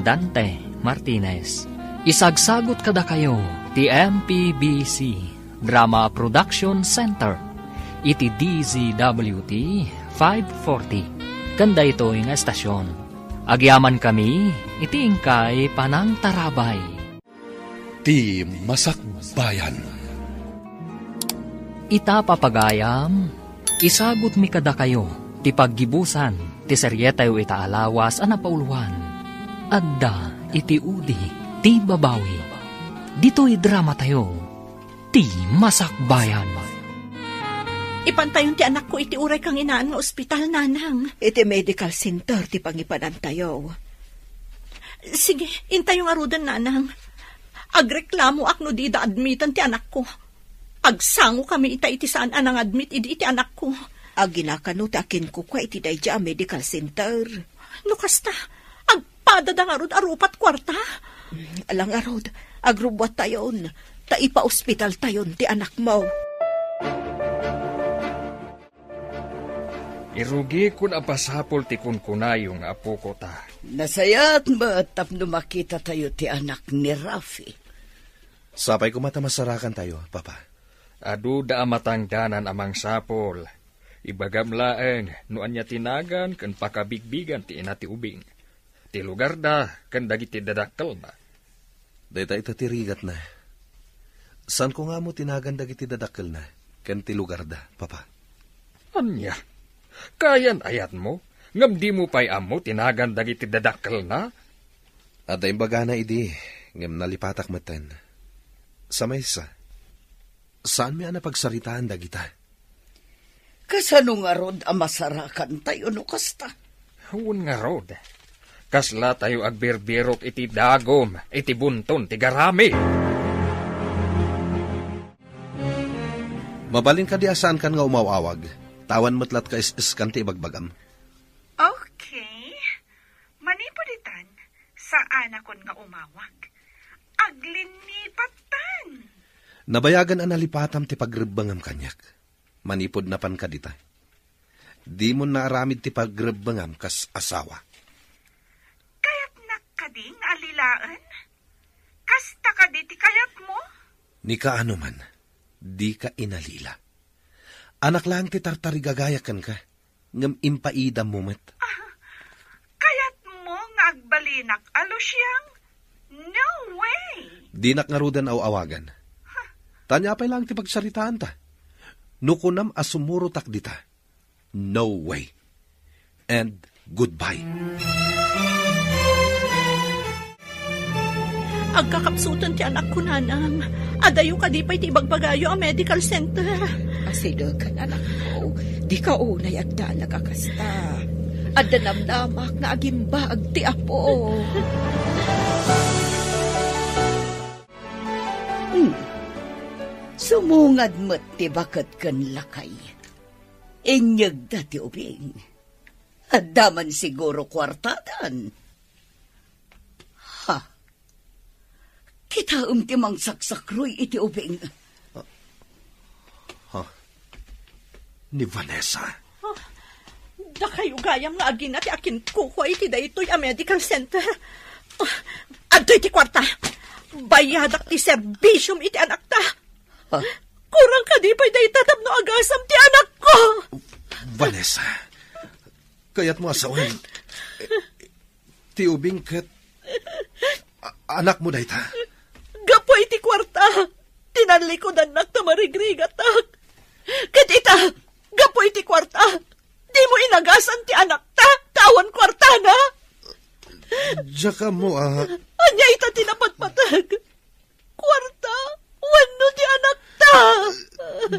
Dante Martinez. Isagsagot kada kayo ti MPBC Drama Production Center iti DZWT 540 kanda ito nga estasyon. Agyaman kami iti ingkay Panang Tarabay. Ti Masakbayan. Ita papagayam, isagot mi kada kayo ti paggibusan ti seryetayo ita alawas a napauluan. Adda iti udi, ti babawi. Dito'y drama tayo, ti masakbayan. Ipantayon ti anak ko iti uray kang inaan nga ospital, nanang. Iti medical center ti pangipanan tayo. Sige, intayong arudan, nanang. Agreklamo ak no di da admitan ti anak ko. Agsango kami iti saan anang admit iti anak ko. Aginakano ti akin ko kwa iti dayja medical center. No kasta, agpadadang arud arupat kwarta. Alang arod, agrubwat tayon. Taipa-ospital tayon ti anak mo. Irugi kun apasapol ti kunkunayong apo ko ta. Nasayat ba tapno makita tayo ti anak ni Rafi? Sapay ko matamasarakan tayo, Papa. Adu da amatangdanan amang sapol. Ibagam laeng no anya tinagan ken pakabigbigan ti ina ti ubing. Ti lugar da ken dagiti dadakkel ba. Dayta ito tirigat na. San ko nga mo tinagan dagiti dadakkel na ken ti lugar da, Papa? Anya? Kayan ayat mo? Ngam di mo pa'y amo tinagan dagiti dadakkel na? At imbaga na idi, ngam nalipatak matan. Sa maysa, saan mi ana pagsaritaan dagita? Kasano nga rod amasarakan tayo no kasta? Huwon nga rod. Kasla tayo agbirbirok iti dagom, iti bunton, ti garami. Mabalin ka di asaan kan nga umawawag. Tawan matlat ka is-iskan ti ibagbagam. Okay. Manipoditan, saan akon nga umawag? Aglinipatan. Nabayagan analipatam ti pagrebangam kanyak. Manipod na pan ka dita. Di mo naaramid ti pagrebangam kas asawa. Kayat nakading alilaan? Kasta ka di ti kayat mo? Ni kaano man, di ka inalila. Anak lang ti tartarigagayakan ka, ngam impaidam mo met. Kayat mo nga agbalinak alo siyang? No way! Dinak nga rudan aw awagan. Tanya pa'y lang ti pagsaritaan ta. Nukunam asumurutak dita. No way. And goodbye. Agkakapsutan ti anak ko, nanang. Adayo ka di pa'y ti bagbagayo a medical center. Asidol ka, anak ko. Di ka unay agda nagkakasta. Adda namnamak na agimba agti apo. Sumungad mo't ti bakat kan lakay. Inyag dati ubing. Adaman siguro kwartadan. Ha? Kita ti mang saksakroy iti ubing. Ni Vanessa. Da kayo gayam nga agin na ti akin kuko iti da ito'y a medical center. Adoy ti kwarta. Bayadak ti serbisyum iti anak ta. Kurang ka di pa'y da itatam no agasam ti anak ko. Vanessa, kaya't mo asawan. Ti ubing kat anak mo da ita. Gapo iti kwarta. Tinanlikodan nak tamarigrigatak. Kat ita, gapo iti kwarta. Di mo inagasan ti anak ta. Tawan kwarta na. Diyan mo Anya ita tinapatpatag. Kwarta, wano ti anak ta.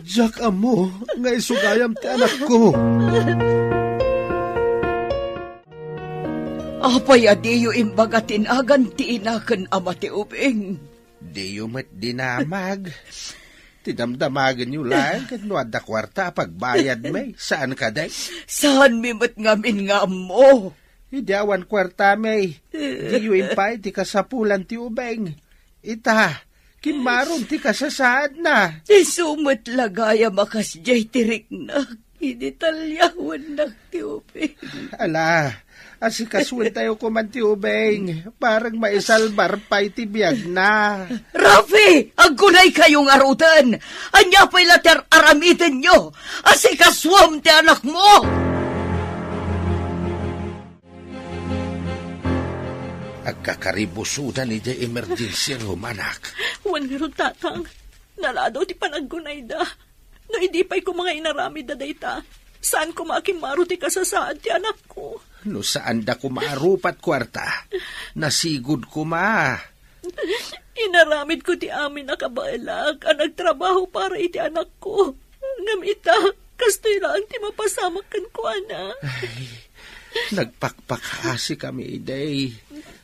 Diyan mo, nga isugayam ti anak ko. Apay adiyo imbaga tinagan ti inakan ama ti ubing. Di met dinamag. Tidamdamagan nyo lang, kat no adda kwarta, pagbayad may. Saan ka day? Saan mi mat ngamin nga mo? Idawan kwarta may. Diyuin pa, ti kasapulan ti ubeng. Ita, kimaron ti kasasaad na. Isumot lagaya makas jay tirik na. Initalyawan na ti ubeng. Ala, asikaswin tayo kuman ti ubeng. Parang maisalbar pa iti biyag na. Rafi, aggunay kayong arutan. Anya pa'y later aramitin nyo. Asikaswam ti anak mo. Agkakaribusunan ni di emergency room, anak. Wan nga ron tatang. Naladaw ti panaggunay da. No hindi pa'y ko mga inaramid da dayta. Saan ko makimaro ti kasasaad ti anak ko? No saan da ko maarupat kwarta? Nasigod ko ma. Inaramid ko ti amin na kabailag. Ang nagtrabaho para iti anak ko. Ngamita, kastoy lang ti mapasamak kan ko, ana. Ay, nagpakpakasi kami, iday.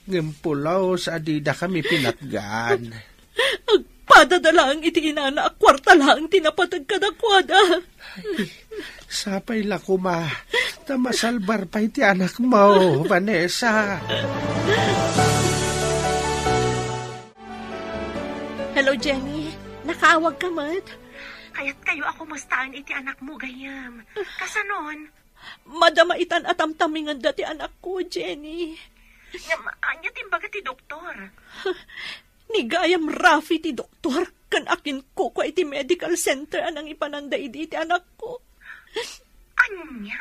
Ngimpulaw sa adida kami pinatgan. Agpadadalang iti inana, kwarta lang tinapatag kadakwada. Ay, sapay la ko ma. Tamasalbar pa iti anak mo, Vanessa. Hello, Jenny. Nakaawag ka, mat? Kaya't kayo ako mastaan iti anak mo, gayam. Kasanon? Madama itan atamtamingan dati anak ko, Jenny. Anya timbaga ti doktor. Ni gayam Rafi ti doktor. Kan akin ko iti medical center anang ipananda iti anak ko. Anya?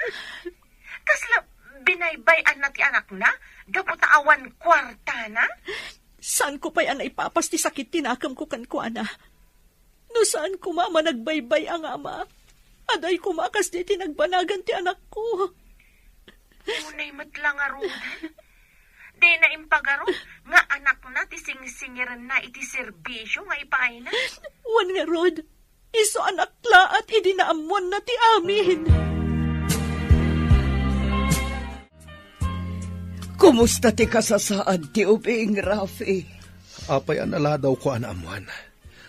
Kasla binaybayan na ti anak na? Gaputa awan kwarta na? Saan ko pa'y ana ipapas ti sakit tinakam ko kan ko, ana? No saan ko mama nagbaybay ang ama? Aday ko makas di tinagbanagan ti anak ko. Unay matlang arudan. Di na impagaro nga anak na ti singsingiran na iti serbisyo nga ipaay na. Wan nga rod, iso anak la at idinaamuan na ti amin. Kumusta ti kasasaad ti ubing, Rafi? Apay anala daw ko anaamuan.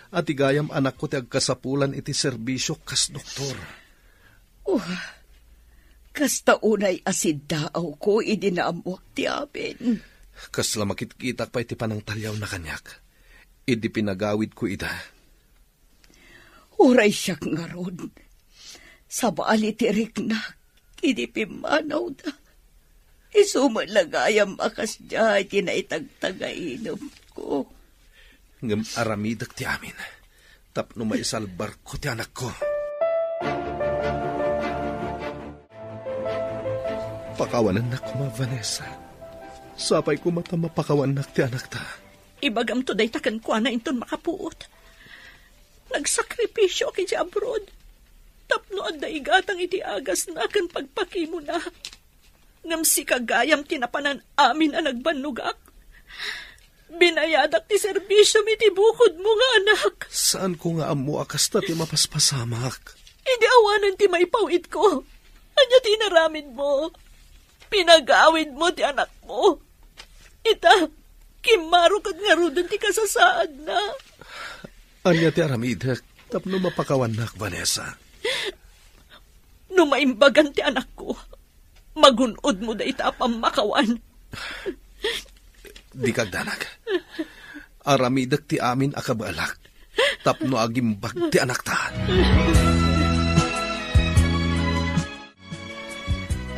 At igayam anak ko ti agkasapulan iti serbisyo kas doktor. Kasta unay asid daaw ko idinaamuak ti amin. Kasla makitkitak pa iti panang talyaw na kanyak. Idi pinagawid ko ida. Uray siyak nga ron. Sa baali ti riknak, idi pimanaw da. Isumalagayam akas dya tinaitagtagainom ko. Ngam aramidak ti amin. Tapno maisalbar ko ti anak ko. Pakawanan na ko, Vanessa. Sapay ko mata mapakawanak ti anak ta. Ibagam to day takan kwa na inton makapuot. Nagsakripisyo aki di abroad. Tapno at daigatang iti agas na akan pagpakimo na. Ngam si kagayam tinapanan amin ang nagbanugak. Binayadak ti serbisyo mi ti bukod mo nga anak. Saan ko nga amo akas na ti mapaspasamak? Hindi awanan ti maipawid ko. Anya ti naramid mo. Pinag-awid mo ti anak mo. Ita, kimaro kag nga rudan ti kasasaad na. Anya ti aramidak, tapno mapakawanak, Vanessa. Numaimbagan ti anak ko. Magunod mo da itapang makawan. Di kagdanag. Aramidak ti amin akabalak. Tapno agimbag ti anak ta.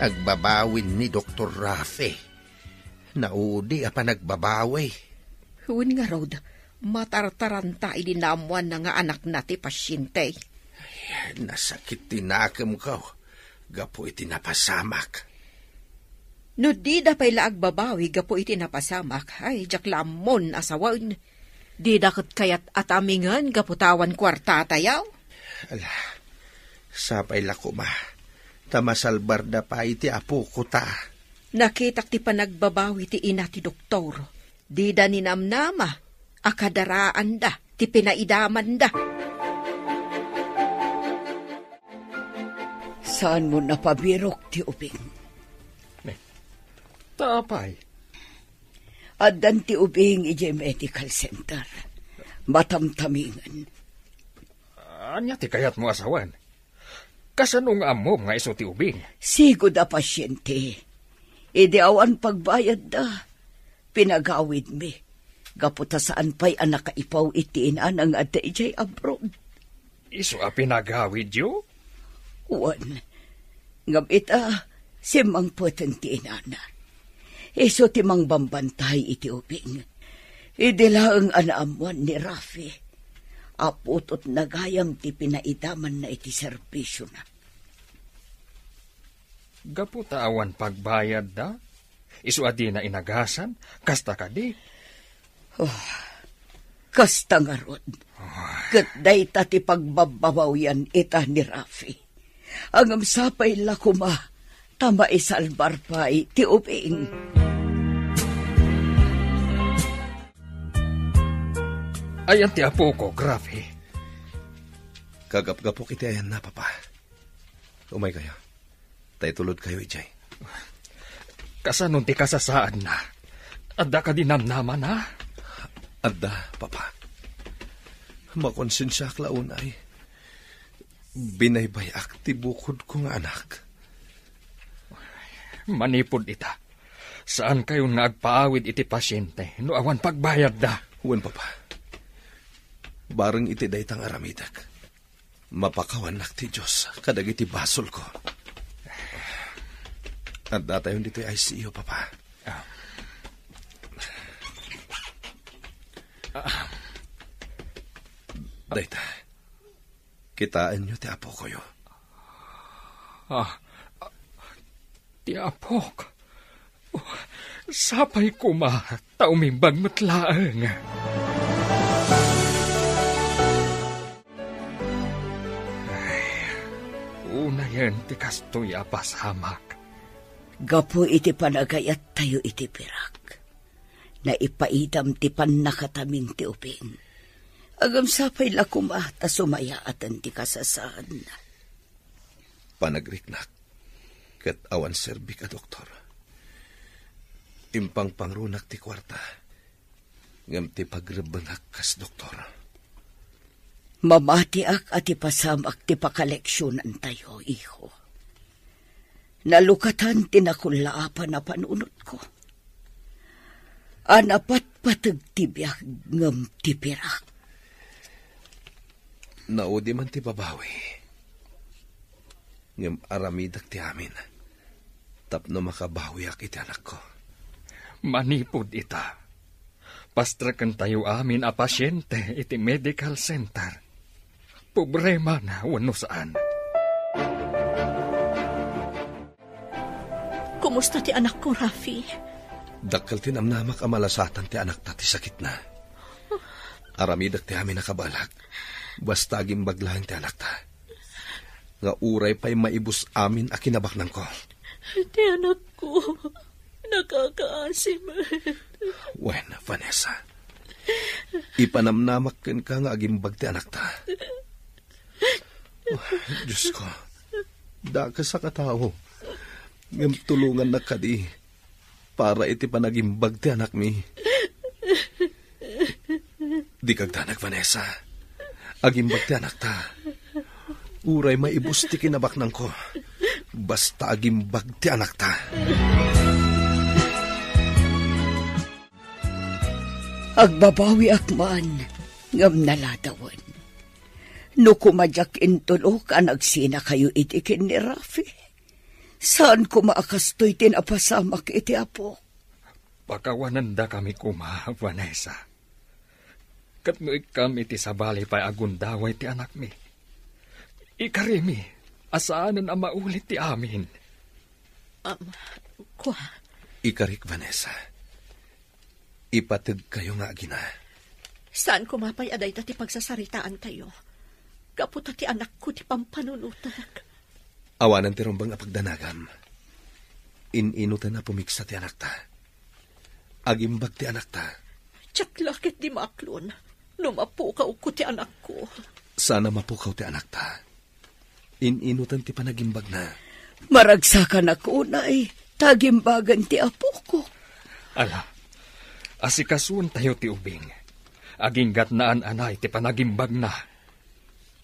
Agbabawin ni Dr. Rafi. Naudi apa nagbabawi. Huwin nga, Rod. Matartaranta idinamuan na nga anak na ti pasyente. Nasakit tinakam ko. Gapo iti napasamak. No di da pa'y laag babawi, gapo iti napasamak. Ay, jak lamon asawan. Di dakot kayat atamingan, gaputawan kwarta tayaw. Ala, sapay lako ma. Tamasalbar da pa iti apo ko ta. Nakitak ti panagbabawi ti ina ti doktor. Di da ninamnama, akadaraan da, ti pinaidaman da. Saan mo napabirok ti ubing? Tapay. Adan ti ubing ije medical center. Matamtamingan. Anya ti kayat mo asawan? Kasanong amom nga iso ti ubing? Sigo da pasyente. Ideawan pagbayad da. Pinagawid mi. Gaputa saan pa'y anak kaipaw itiin ang ate ijay abroad. Iso a pinagawid yo? Uwan. Ngam ita, simang puwetang tiinana. Iso timang bambantay iti ubing. Idila ang anaamuan ni Rafi. Aputot na gayam ti pinaidaman na iti serbisyo na. Gaputawan pagbayad da? Isu adi na inagasan? Kasta ka di? Kasta nga rod. Katday ti pagbababaw yan ita ni Rafi. Ang sapay lakuma, tama isalbar pa'y ti ubing. Ayan ti apo ko, Rafi. Kagap-gapok iti ayan na, papa. Umay kayo. Tay tulod kayo, ijay. Kasanon ti kasasaan na. Adda ka dinamnaman na. Adda, papa. Makonsensya ka launay. Binaybayak ti bukod kong anak. Manipod ita. Saan kayo nagpaawid iti pasyente? No awan pagbayad da. Huwan, papa. Bareng iti daytang aramidak. Mapakawanak ti Diyos kadag iti basol ko. At datayon dito ay ICU, papa. Dayta, kitaan nyo ti apo ko yo. Ti apok. Sapay kuma, taumimbag matlaang. Una yan ti kastoy apasamak. Gapo iti panagayat tayo iti pirak. Naipaidam ti panakataming ti uping. Agam sapay lakuma ta sumayaatan ti kasasaan. Panagriknak. Kat awan serbi ka, doktor. Impang pangrunak ti kwarta. Ngam ti pagrebenak kas, doktor. Mamati ak at ipasamak ti pakaleksyonan tayo, iho. Nalukatan tinakulaapan na panunot ko. Anapat patag tibyak ngam ti pirak. Naudi man ti babawi. Ngam aramidak ti amin. Tapno makabawi ak iti anak ko. Manipod ita. Pastrakan tayo amin a pasyente iti medical center. Problema na wano saan. Kumusta ti anak ko, Rafi? Dakkel tinamnamak amalasatan ti anak ta ti sakit na. Aramidak ti amin nakabalag. Basta gimbaglahan ti anak ta. Nga uray pa'y maibus amin a kinabaknan ko. Ti anak ko, nakakaasim. Wen, Vanessa. Ipanamnamakken ka nga agimbag ti anak ta. Oh, Diyos ko. Daka sa katao. Ngam tulungan na kadi. Para iti panagimbag ti anak mi. Di kagdanag, Vanessa. Agimbag ti anak ta. Uray maibus ti kinabaknan ko. Basta agimbag ti anak ta. Agbabawi akman, ngam naladawan. No kumadyak intulok ang nagsina kayo itikin ni Rafi. Saan ko maakastoy tinapasamak iti apo? Pakawananda kami kuma, Vanessa. Kat no ikam iti sabali pa agundaway ti anak mi. Ikarimi, asaanan ang maulit ti amin. Kwa? Ikarik, Vanessa. Ipatid kayo nga agina. Saan kumapay aday ti pagsasaritaan tayo? Kaputa ti anak ko ti pampanunutak. Awanan ti rumbang apagdanagam. Ininutan na pumiksa ti anak ta. Agimbag ti anak ta. Tsaklakit di maklon. Lumapukaw ko ti anak ko. Sana mapukaw ti anak ta. Ininutan ti panagimbag na. Maragsakan ako, nay. Tagimbagan ti apo ko. Ala, asikasuan tayo ti ubing. Aginggat naan anay ti panagimbag na.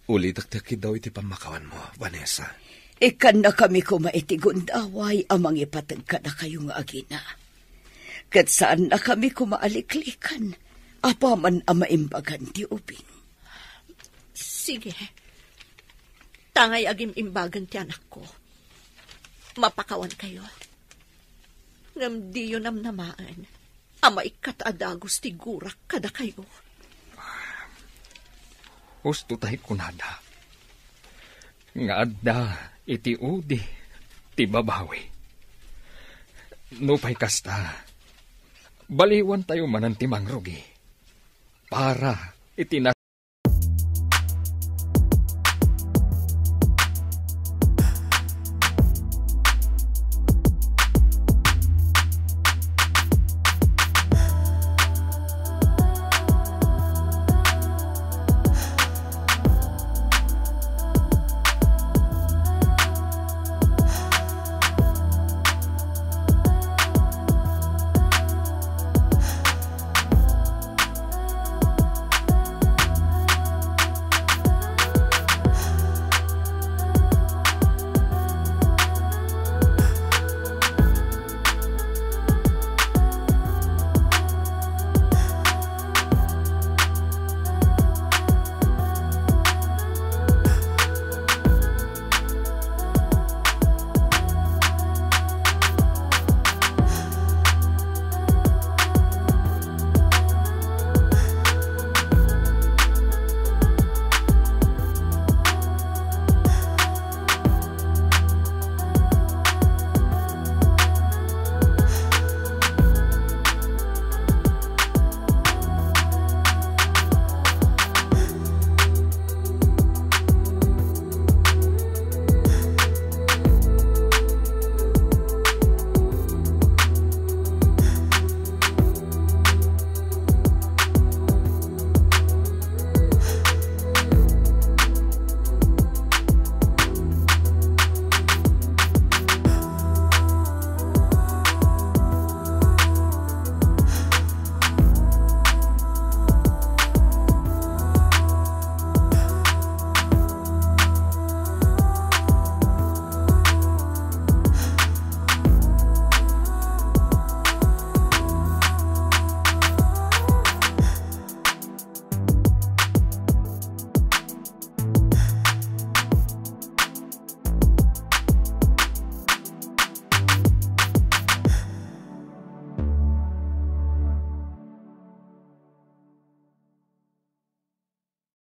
Ulitak-taki daw iti pamakawan mo, Vanessa. Ikan na kami kumaitigunddaway amang ipatag ka na kayo nga agina. Kat saan na kami kumaaliklikan, apaman ang maimbagan ti ubing. Sige. Tangay agim imbagan ti anak ko. Mapakawan kayo. Ngam di yun namnamaan. Ama ikat adagos ti gurak kada kayo. Husto tayo kunada. Nga adda iti udi ti babawi. Nupay kasta. Baliwan tayo manan ti mangrugi. Para iti